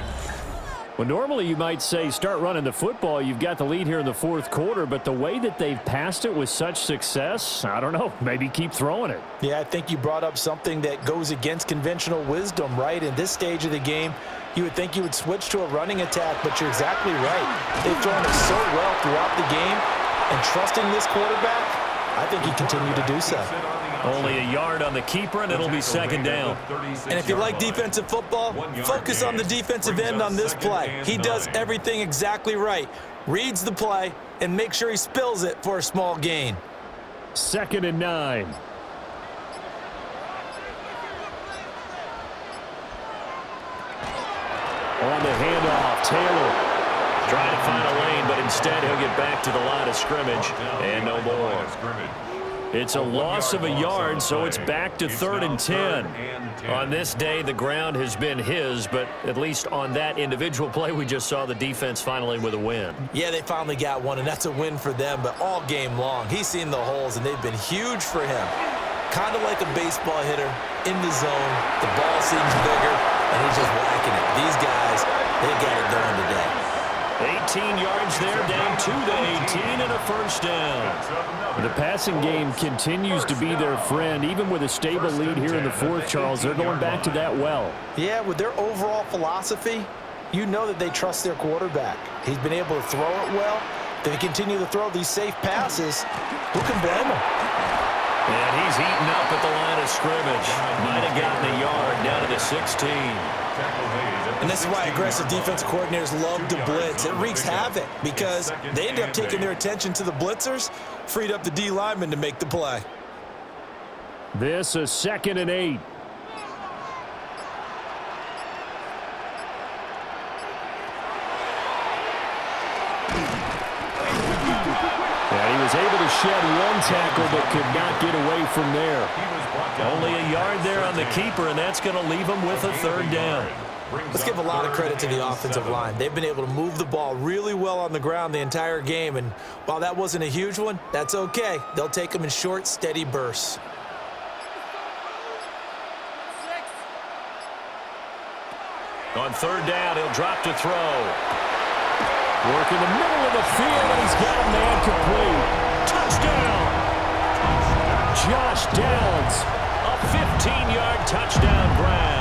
Well, normally you might say start running the football. You've got the lead here in the fourth quarter, but the way that they've passed it with such success, I don't know, maybe keep throwing it. Yeah, I think you brought up something that goes against conventional wisdom, right? In this stage of the game, you would think you would switch to a running attack, but you're exactly right. They've thrown it so well throughout the game, and trusting this quarterback, I think he continued to do so. Only a yard on the keeper, and it'll be 2nd down. And if you like defensive football, focus on the defensive end on this play. He does everything exactly right. Reads the play and make sure he spills it for a small gain. 2nd and 9. On the handoff, Taylor trying to find a lane, but instead he'll get back to the line of scrimmage and no more. It's a loss of a yard, so it's back to 3rd and 10. On this day, the ground has been his, but at least on that individual play, we just saw the defense finally with a win. Yeah, they finally got one, and that's a win for them, but all game long, he's seen the holes, and they've been huge for him. Kind of like a baseball hitter in the zone. The ball seems bigger, and he's just whacking it. These guys, they got it going today. 18 yards there, down to the 18 and a first down. The passing game continues to be their friend. Even with a stable lead here in the fourth, Charles, they're going back to that well. Yeah, with their overall philosophy, you know that they trust their quarterback. He's been able to throw it well. They continue to throw these safe passes. Who can blame them? And he's eaten up at the line of scrimmage. Might have gotten a yard down to the 16. And this is why aggressive defensive coordinators love to blitz. It wreaks havoc because they end up taking their attention to the blitzers, freed up the D lineman to make the play. This is 2nd and 8. And he was able to shed one tackle but could not get away from there. Only a yard there on the keeper, and that's going to leave him with a 3rd down. Let's give a lot of credit to the offensive line. They've been able to move the ball really well on the ground the entire game, and while that wasn't a huge one, that's okay. They'll take them in short, steady bursts. On 3rd down, he'll drop to throw. Work in the middle of the field, and he's got a man complete. Touchdown! Josh Downs, a 15-yard touchdown grab.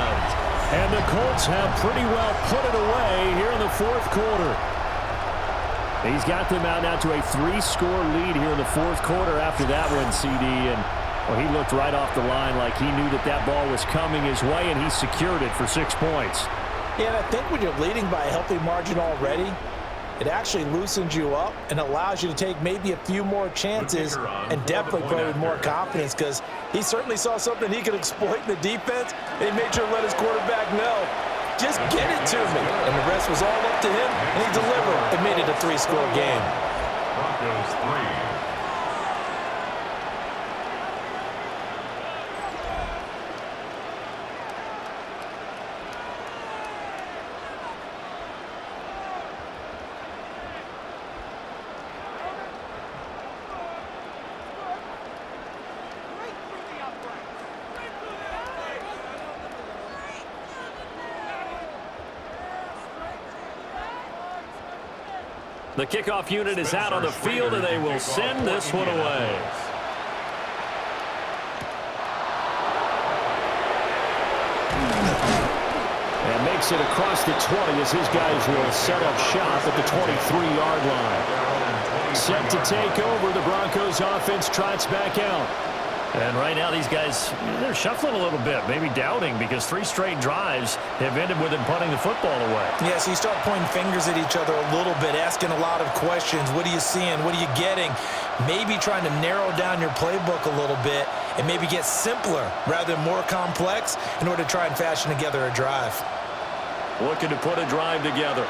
And the Colts have pretty well put it away here in the fourth quarter. He's got them out now to a 3-score lead here in the fourth quarter after that one, CD. And well, he looked right off the line like he knew that that ball was coming his way, and he secured it for 6 points. Yeah, and I think when you're leading by a healthy margin already, it actually loosens you up and allows you to take maybe a few more chances and definitely play with more confidence because he certainly saw something he could exploit in the defense, and he made sure to let his quarterback know, just get it to me. And the rest was all up to him, and he delivered and made it a 3-score game. Broncos 3. The kickoff unit is out on the field, and they will send this one away. And makes it across the 20 as his guys will set up shop at the 23-yard line. Set to take over, the Broncos offense trots back out. And right now these guys, they're shuffling a little bit, maybe doubting, because 3 straight drives have ended with them punting the football away. Yeah, so you start pointing fingers at each other a little bit, asking a lot of questions. What are you seeing? What are you getting? Maybe trying to narrow down your playbook a little bit and maybe get simpler rather than more complex in order to try and fashion together a drive. Looking to put a drive together.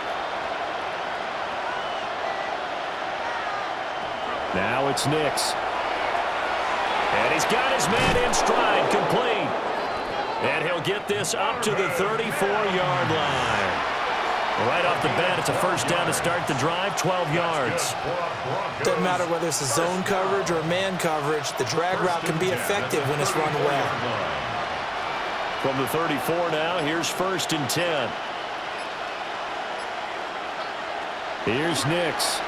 Now it's Nix. And he's got his man in stride, complete. And he'll get this up to the 34-yard line. Right off the bat, it's a first down to start the drive, 12 yards. Doesn't matter whether it's a zone coverage or a man coverage, the drag route can be effective when it's run well. From the 34 now, here's 1st and 10. Here's Nix.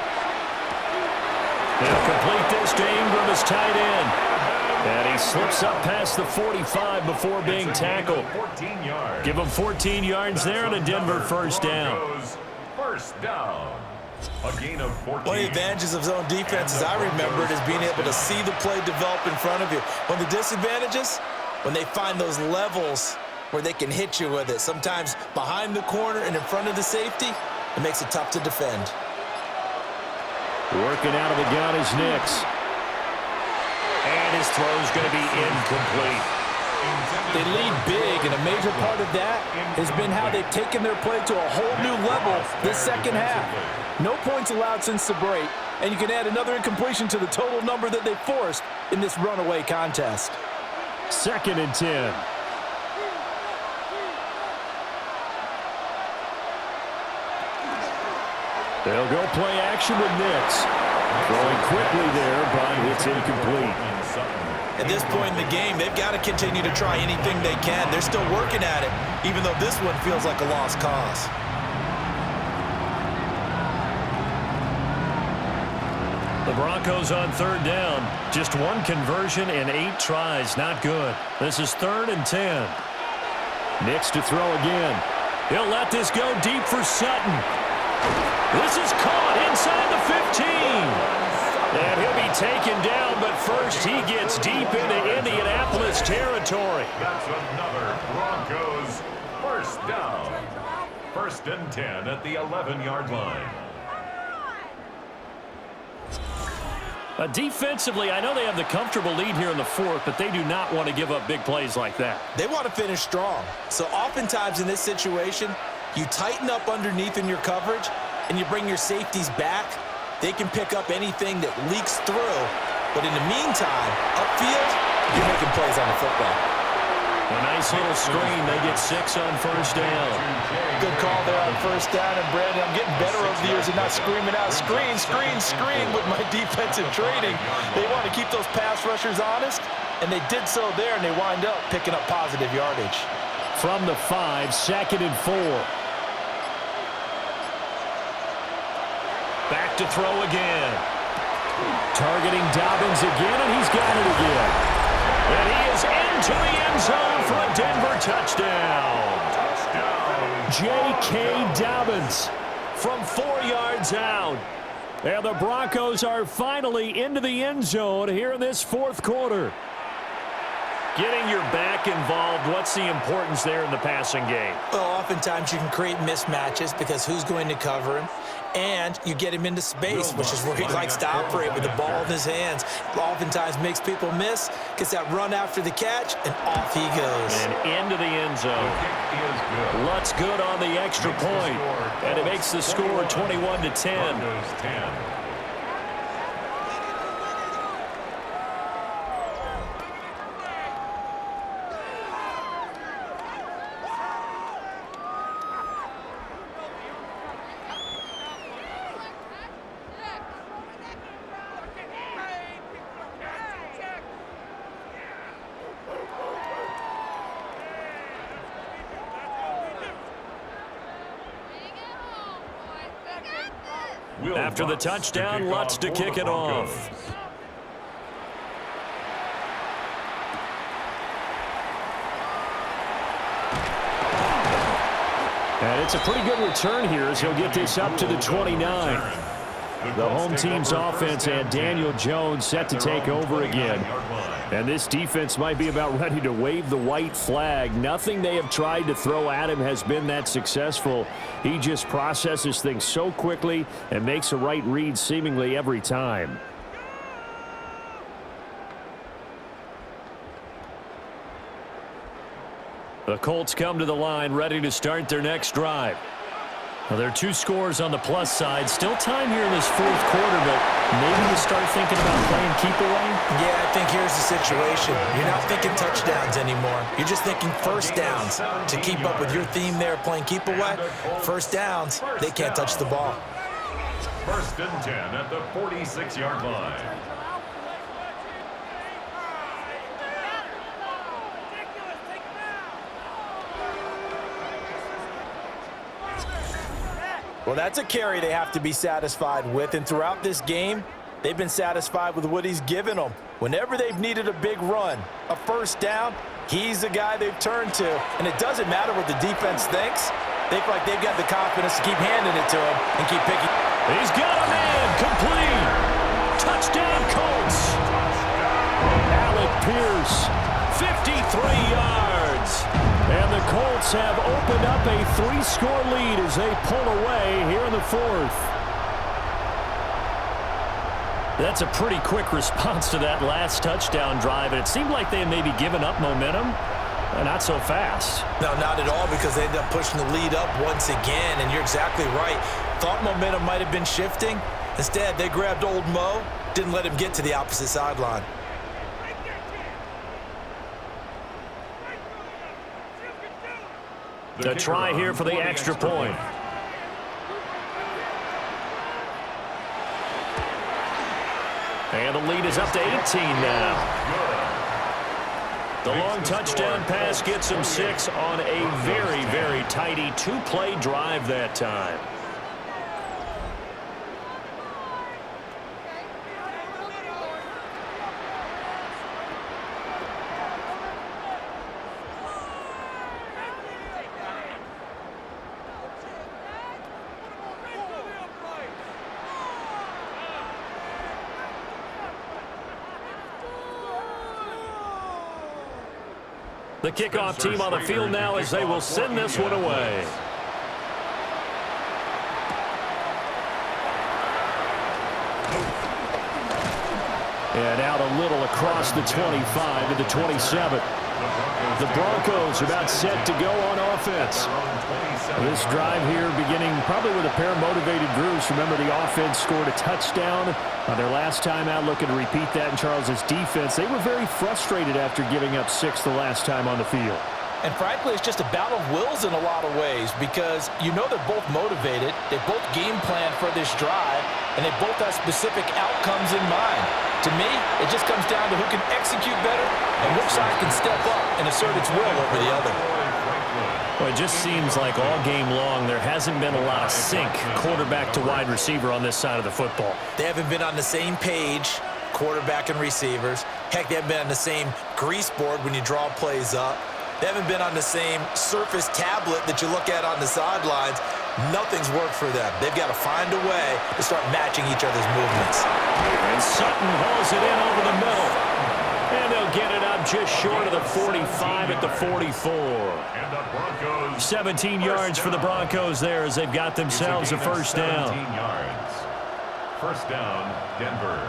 He'll complete this to Ingram as tight end. And he slips up past the 45 before being tackled. Give him 14 yards there and a Denver first down. First down. A gain of 14. One of the advantages of zone defense, as I remember it, is being able to see the play develop in front of you. One of the disadvantages, when they find those levels where they can hit you with it. Sometimes behind the corner and in front of the safety, it makes it tough to defend. Working out of the gun is Nix. And his throw is going to be incomplete. They lead big, and a major part of that has been how they've taken their play to a whole new level this second half. No points allowed since the break, and you can add another incompletion to the total number that they forced in this runaway contest. 2nd and 10. They'll go play action with Nix. Throwing quickly there, but it's incomplete. At this point in the game, they've got to continue to try anything they can. They're still working at it, even though this one feels like a lost cause. The Broncos on 3rd down. Just 1 conversion and 8 tries. Not good. This is 3rd and 10. Nix to throw again. He'll let this go deep for Sutton. This is caught inside the 15. And he'll be taken down, but first he gets deep into Indianapolis territory. That's another Broncos first down. 1st and 10 at the 11-yard line. Defensively, I know they have the comfortable lead here in the 4th, but they do not want to give up big plays like that. They want to finish strong. So oftentimes in this situation, you tighten up underneath in your coverage, and you bring your safeties back. They can pick up anything that leaks through. But in the meantime, upfield, you're making plays on the football. A nice little screen. They get 6 on 1st down. Good call there on 1st down. And, Brandon, I'm getting better over the years and not screaming out, screen, screen, screen with my defensive training. They want to keep those pass rushers honest, and they did so there, and they wind up picking up positive yardage. From the 5, 2nd and 4. Back to throw again. Targeting Dobbins again, and he's got it again. And he is into the end zone for a Denver touchdown. J.K. Dobbins from 4 yards out. And the Broncos are finally into the end zone here in this 4th quarter. Getting your back involved, what's the importance there in the passing game? Well, oftentimes you can create mismatches because who's going to cover him? And you get him into space, which is where he likes to operate with the ball in his hands. Oftentimes makes people miss, gets that run after the catch, and off he goes. And into the end zone. Lutz good on the extra point. And it makes the score 21-10. After the touchdown, Lutz to kick it off. And it's a pretty good return here as he'll get this up to the 29. The home team's offense and Daniel Jones set to take over again. And this defense might be about ready to wave the white flag. Nothing they have tried to throw at him has been that successful. He just processes things so quickly and makes a right read seemingly every time. The Colts come to the line ready to start their next drive. Well, there are 2 scores on the plus side. Still time here in this 4th quarter, but maybe you start thinking about playing keep away? Yeah, I think here's the situation. You're not thinking touchdowns anymore. You're just thinking first downs. To keep up with your theme there playing keep away, first downs, they can't touch the ball. 1st and 10 at the 46-yard line. Well, that's a carry they have to be satisfied with, and throughout this game, they've been satisfied with what he's given them. Whenever they've needed a big run, a first down, he's the guy they've turned to. And it doesn't matter what the defense thinks. They feel like they've got the confidence to keep handing it to him and keep picking. He's got a man, complete. Touchdown, Colts. Alec Pierce, 53 yards. And the Colts have opened up a 3-score lead as they pull away here in the 4th. That's a pretty quick response to that last touchdown drive, and it seemed like they had maybe given up momentum. Not so fast. No, not at all, because they ended up pushing the lead up once again, and you're exactly right. Thought momentum might have been shifting. Instead, they grabbed old Mo, didn't let him get to the opposite sideline. The try here for the extra point. And the lead is up to 18 now. The long touchdown pass gets him 6 on a very, very tidy 2-play drive that time. The kickoff team on the field now as they will send this one away. And out a little across the 25 to the 27. The Broncos are about set to go on offense. This drive here beginning probably with a pair of motivated groups. Remember, the offense scored a touchdown on their last time out, looking to repeat that in Charles's defense. They were very frustrated after giving up 6 the last time on the field. And frankly, it's just a battle of wills in a lot of ways, because you know they're both motivated, they both game plan for this drive, and they both have specific outcomes in mind. To me, it just comes down to who can execute better and which side can step up and assert its will over the other. Well, it just seems like all game long there hasn't been a lot of sync quarterback to wide receiver on this side of the football. They haven't been on the same page, quarterback and receivers. Heck, they haven't been on the same grease board when you draw plays up. They haven't been on the same surface tablet that you look at on the sidelines. Nothing's worked for them. They've got to find a way to start matching each other's movements. And Sutton hauls it in over the middle. And they'll get it up just short of the 45 at the 44. 17 yards for the Broncos there as they've got themselves a first down. 17 yards. First down, Denver.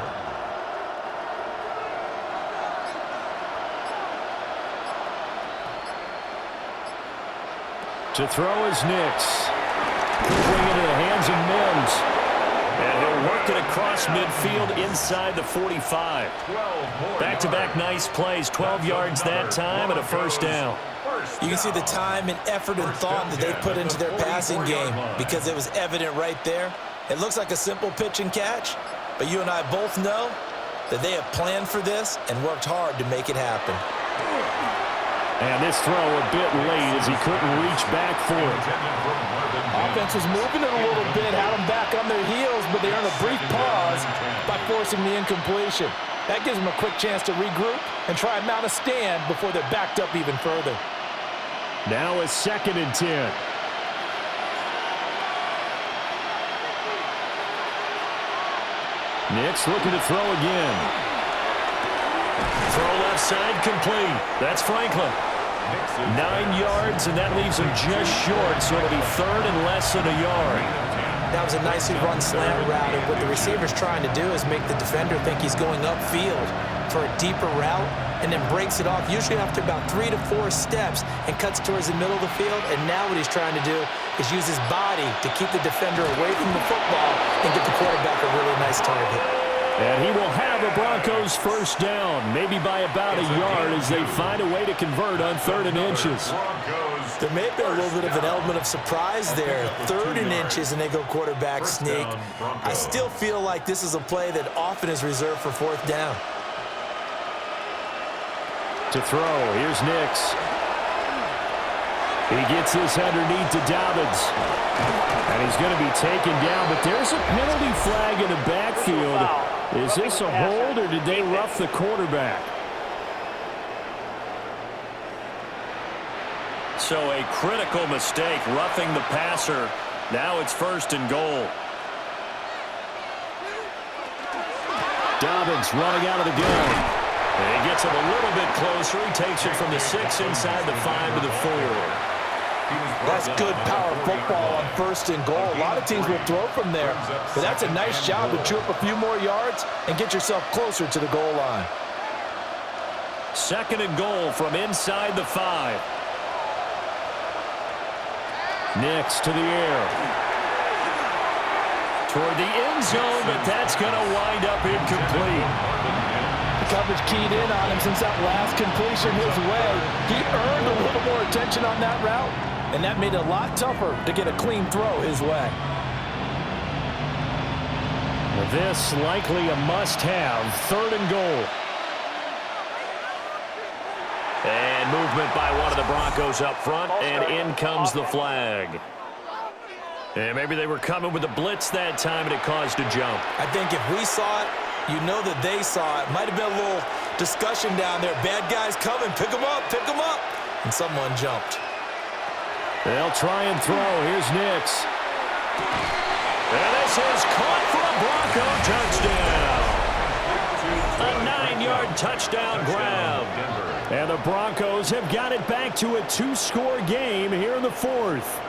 To throw is Nix. Bring it into the hands of Mims. And he'll work it across midfield inside the 45. Back-to-back nice plays, 12 yards that time and a first down. You can see the time and effort and thought that they put into their passing game, because it was evident right there. It looks like a simple pitch and catch, but you and I both know that they have planned for this and worked hard to make it happen. And this throw a bit late as he couldn't reach back for it. Offense was moving it a little bit, had them back on their heels, but they earn a brief pause by forcing the incompletion. That gives them a quick chance to regroup and try and mount a stand before they're backed up even further. Now a 2nd and 10. Nix looking to throw again. Throw left side complete. That's Franklin. 9 yards, and that leaves him just short, so it'll be 3rd and less than a yard. That was a nicely run slant route, and what the receiver's trying to do is make the defender think he's going upfield for a deeper route, and then breaks it off, usually after about 3 to 4 steps, and cuts towards the middle of the field. And now what he's trying to do is use his body to keep the defender away from the football and get the quarterback a really nice target. And he will have a Broncos first down, maybe by about a yard as they find a way to convert on 3rd and inches. There may have been a little bit of an element of surprise there. 3rd and inches, and they go quarterback sneak. I still feel like this is a play that often is reserved for 4th down. To throw, here's Nix. He gets this underneath to Dobbins. And he's going to be taken down, but there's a penalty flag in the backfield. Is this a hold, or did they rough the quarterback? So a critical mistake, roughing the passer. Now it's 1st and goal. Dobbins running out of the gun. And he gets him a little bit closer. He takes it from the 6 inside the 5 to the 4. That's good power football on 1st and goal. A lot of teams will throw from there, but that's a nice job to chew up a few more yards and get yourself closer to the goal line. 2nd and goal from inside the 5. Nix to the air. Toward the end zone, but that's going to wind up incomplete. The coverage keyed in on him since that last completion his way. He earned a little more attention on that route, and that made it a lot tougher to get a clean throw his way. This likely a must-have. 3rd and goal. And movement by one of the Broncos up front, and in comes the flag. And maybe they were coming with a blitz that time, and it caused a jump. I think if we saw it, you know that they saw it. Might have been a little discussion down there. Bad guys coming. Pick them up. Pick them up. And someone jumped. They'll try and throw. Here's Nix. And this is caught for a Bronco touchdown. A 9-yard touchdown grab. And the Broncos have got it back to a 2-score game here in the 4th.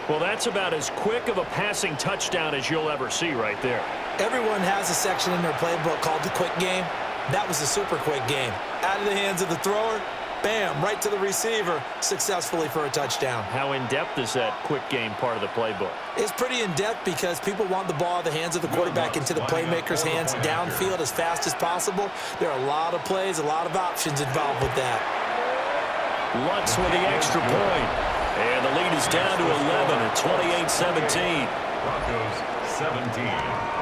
Well, that's about as quick of a passing touchdown as you'll ever see right there. Everyone has a section in their playbook called the quick game. That was a super quick game. Out of the hands of the thrower, bam, right to the receiver, successfully for a touchdown. How in-depth is that quick game part of the playbook? It's pretty in-depth because people want the ball out of the hands of the quarterback into the playmaker's hands downfield as fast as possible. There are a lot of plays, a lot of options involved with that. Lutz with the extra point. And the lead is down to 11 at 28-17. Broncos 17.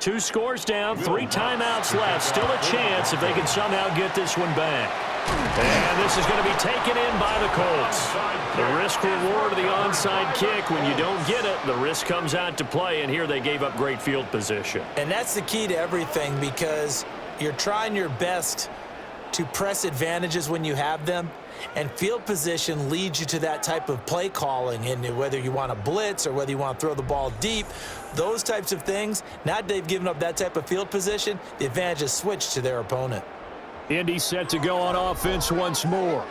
Two scores down, 3 timeouts left. Still a chance if they can somehow get this one back. And this is going to be taken in by the Colts. The risk-reward of the onside kick. When you don't get it, the risk comes out to play, and here they gave up great field position. And that's the key to everything because you're trying your best to press advantages when you have them, and field position leads you to that type of play calling. And whether you want to blitz or whether you want to throw the ball deep, those types of things, now that they've given up that type of field position, the advantage is switched to their opponent. Indy set to go on offense once more.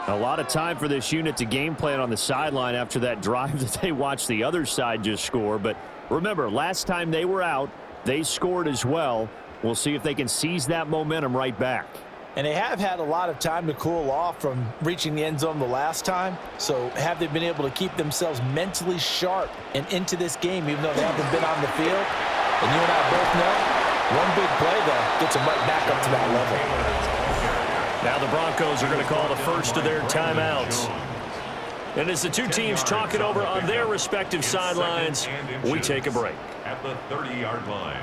A lot of time for this unit to game plan on the sideline after that drive that they watched the other side just score. But remember, last time they were out, they scored as well. We'll see if they can seize that momentum right back. And they have had a lot of time to cool off from reaching the end zone the last time. So have they been able to keep themselves mentally sharp and into this game, even though they haven't been on the field? And you and I both know One big play, though, gets them right back up to that level. Now the Broncos are going to call the first of their timeouts. And as the two teams talk it over on their respective sidelines, we take a break. At the 30-yard line.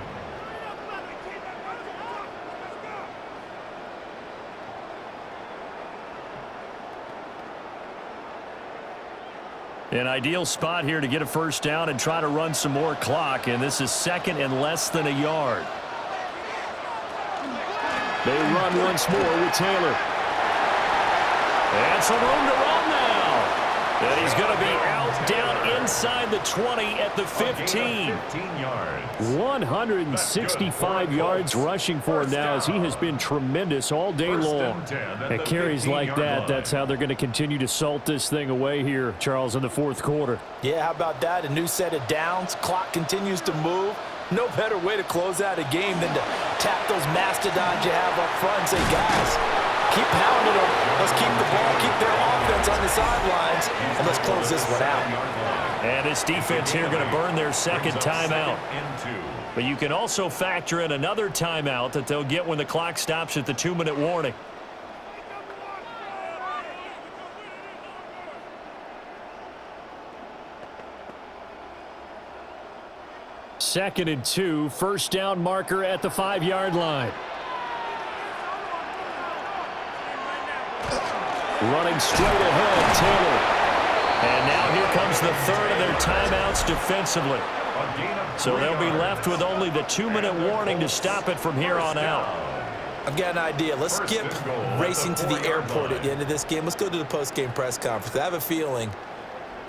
An ideal spot here to get a first down and try to run some more clock, and this is second and less than a yard. They run once more with Taylor. And some room to run now. And he's going to be out down inside the 20 at the 15. 165 yards rushing for him now as he has been tremendous all day long. At carries like that, that's how they're going to continue to salt this thing away here, Charles, in the fourth quarter. Yeah, how about that? A new set of downs. Clock continues to move. No better way to close out a game than to tap those mastodons you have up front and say, guys, keep pounding them. Let's keep the ball, keep their offense on the sidelines, and let's close this one out. And this defense here going to burn their second timeout. But you can also factor in another timeout that they'll get when the clock stops at the 2-minute warning. Second and 2, first down marker at the 5-yard line. Running straight ahead, Taylor. And now here comes the third of their timeouts defensively. So they'll be left with only the 2-minute warning to stop it from here on out. I've got an idea. Let's skip racing to the airport at the end of this game. Let's go to the post-game press conference. I have a feeling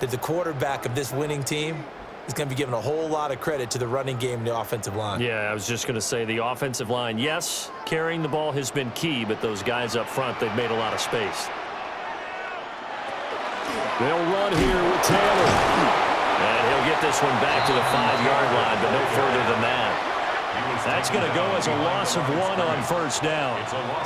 that the quarterback of this winning team is going to be giving a whole lot of credit to the running game and the offensive line. Yeah, I was just going to say the offensive line, yes, carrying the ball has been key, but those guys up front, they've made a lot of space. They'll run here with Taylor. And he'll get this one back to the 5-yard line, but no further than that. That's going to go as a loss of 1 on first down.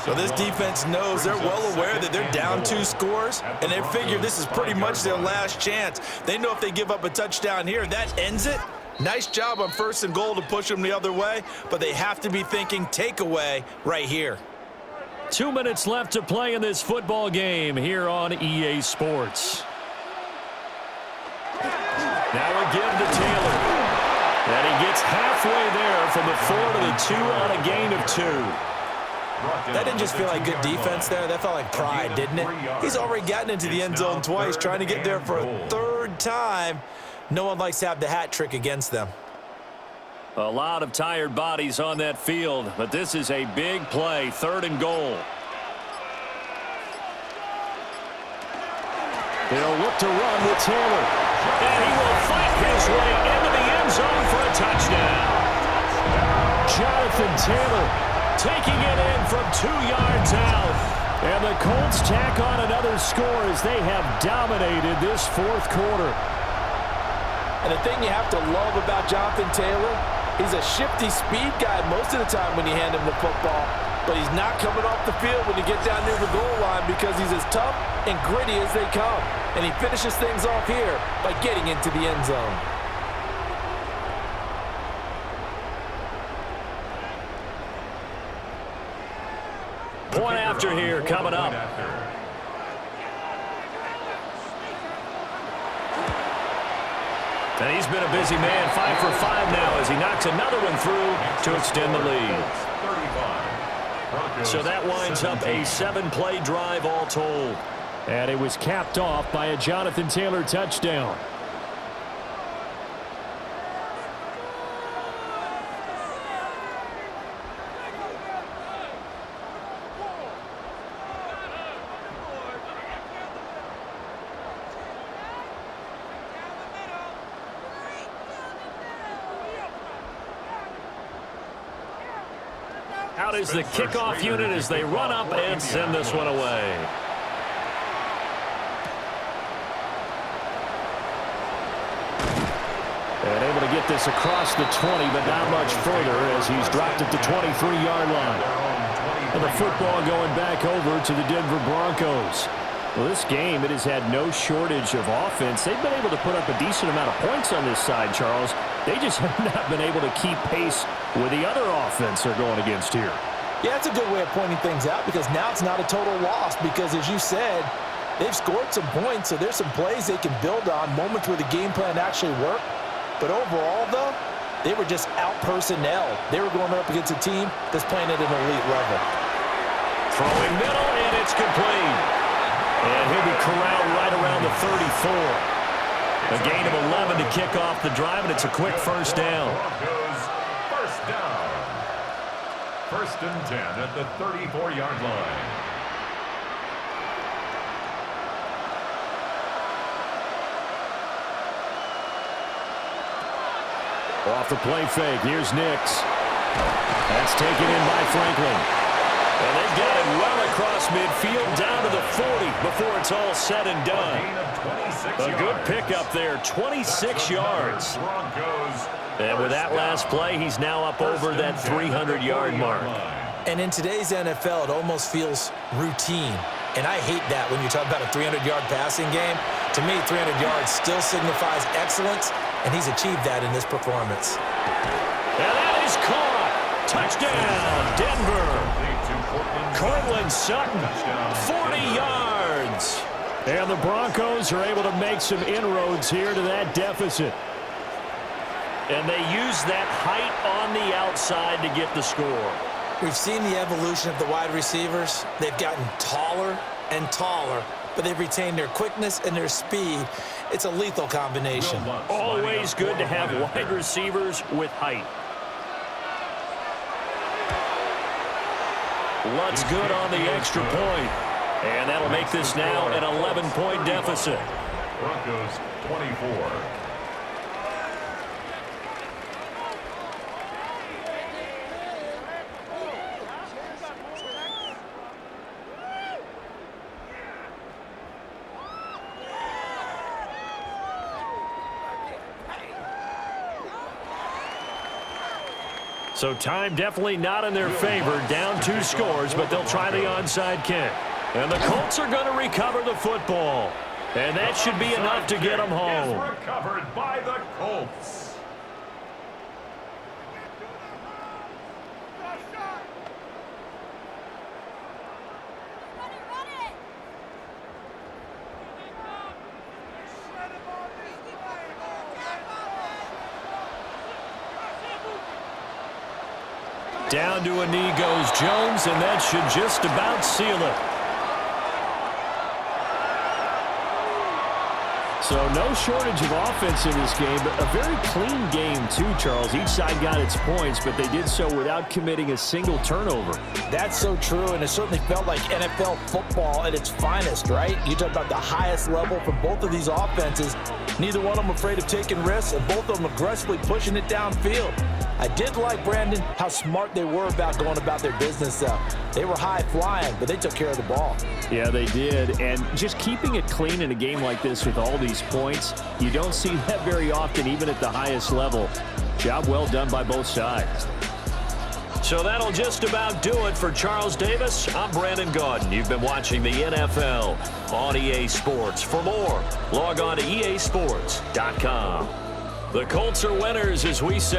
So this defense knows, they're well aware that they're down 2 scores, and they figure this is pretty much their last chance. They know if they give up a touchdown here, that ends it. Nice job on 1st and goal to push them the other way, but they have to be thinking takeaway right here. 2 minutes left to play in this football game here on EA Sports. Now a give to Taylor. And he gets halfway there from the 4 to the 2 on a gain of 2. That didn't just feel like good defense there. That felt like pride, didn't it? He's already gotten into the end zone twice, trying to get there for a 3rd time. No one likes to have the hat trick against them. A lot of tired bodies on that field, but this is a big play, 3rd and goal. They'll look to run with Taylor. And he will fight his way into the end zone for a touchdown. Jonathan Taylor taking it in from 2 yards out. And the Colts tack on another score as they have dominated this 4th quarter. And the thing you have to love about Jonathan Taylor, he's a shifty speed guy most of the time when you hand him the football. But he's not coming off the field when you get down near the goal line because he's as tough and gritty as they come. And he finishes things off here by getting into the end zone. Point after here coming up. And he's been a busy man, 5 for 5 now as he knocks another one through to extend the lead. So that winds up a 7-play drive all told. And it was capped off by a Jonathan Taylor touchdown. Out is the kickoff unit as they run up and send this one away. And able to get this across the 20, but not much further as he's dropped at the 23-yard line. And the football going back over to the Denver Broncos. Well, this game, it has had no shortage of offense. They've been able to put up a decent amount of points on this side, Charles. They just have not been able to keep pace with the other offense they're going against here. Yeah, that's a good way of pointing things out because now it's not a total loss because, as you said, they've scored some points, so there's some plays they can build on, moments where the game plan actually worked. But overall, though, they were just out-personnel. They were going up against a team that's playing at an elite level. Throwing middle, and it's complete. And he'll be corralled right around the 34. A gain of 11 to kick off the drive, and it's a quick first down. Broncos first down. First and 10 at the 34-yard line. Off the play fake, here's Nix. That's taken in by Franklin. And they've got it well across midfield down to the 40 before it's all said and done. A good pickup there, 26 yards. And with that last play, he's now up over that 300-yard mark. And in today's NFL, it almost feels routine. And I hate that when you talk about a 300-yard passing game. To me, 300 yards still signifies excellence, and he's achieved that in this performance. And that is caught. Touchdown, Denver. Cortland Sutton, 40 yards. And the Broncos are able to make some inroads here to that deficit. And they use that height on the outside to get the score. We've seen the evolution of the wide receivers. They've gotten taller and taller, but they've retained their quickness and their speed. It's a lethal combination. Always good to have wide receivers with height. What's good on the extra point? And that'll make this now an 11-point deficit. Broncos 24. So time definitely not in their favor. Down 2 scores, but they'll try the onside kick. And the Colts are going to recover the football. And that should be enough to get them home. Recovered by the Colts. Down to a knee goes Jones, and that should just about seal it. So no shortage of offense in this game, but a very clean game too, Charles. Each side got its points, but they did so without committing a single turnover. That's so true, and it certainly felt like NFL football at its finest, right? You talk about the highest level from both of these offenses. Neither one of them afraid of taking risks, and both of them aggressively pushing it downfield. I did like, Brandon, how smart they were about going about their business, though. They were high-flying, but they took care of the ball. Yeah, they did. And just keeping it clean in a game like this with all these points, you don't see that very often, even at the highest level. Job well done by both sides. So that'll just about do it for Charles Davis. I'm Brandon Gaudin. You've been watching the NFL on EA Sports. For more, log on to easports.com. The Colts are winners, as we say.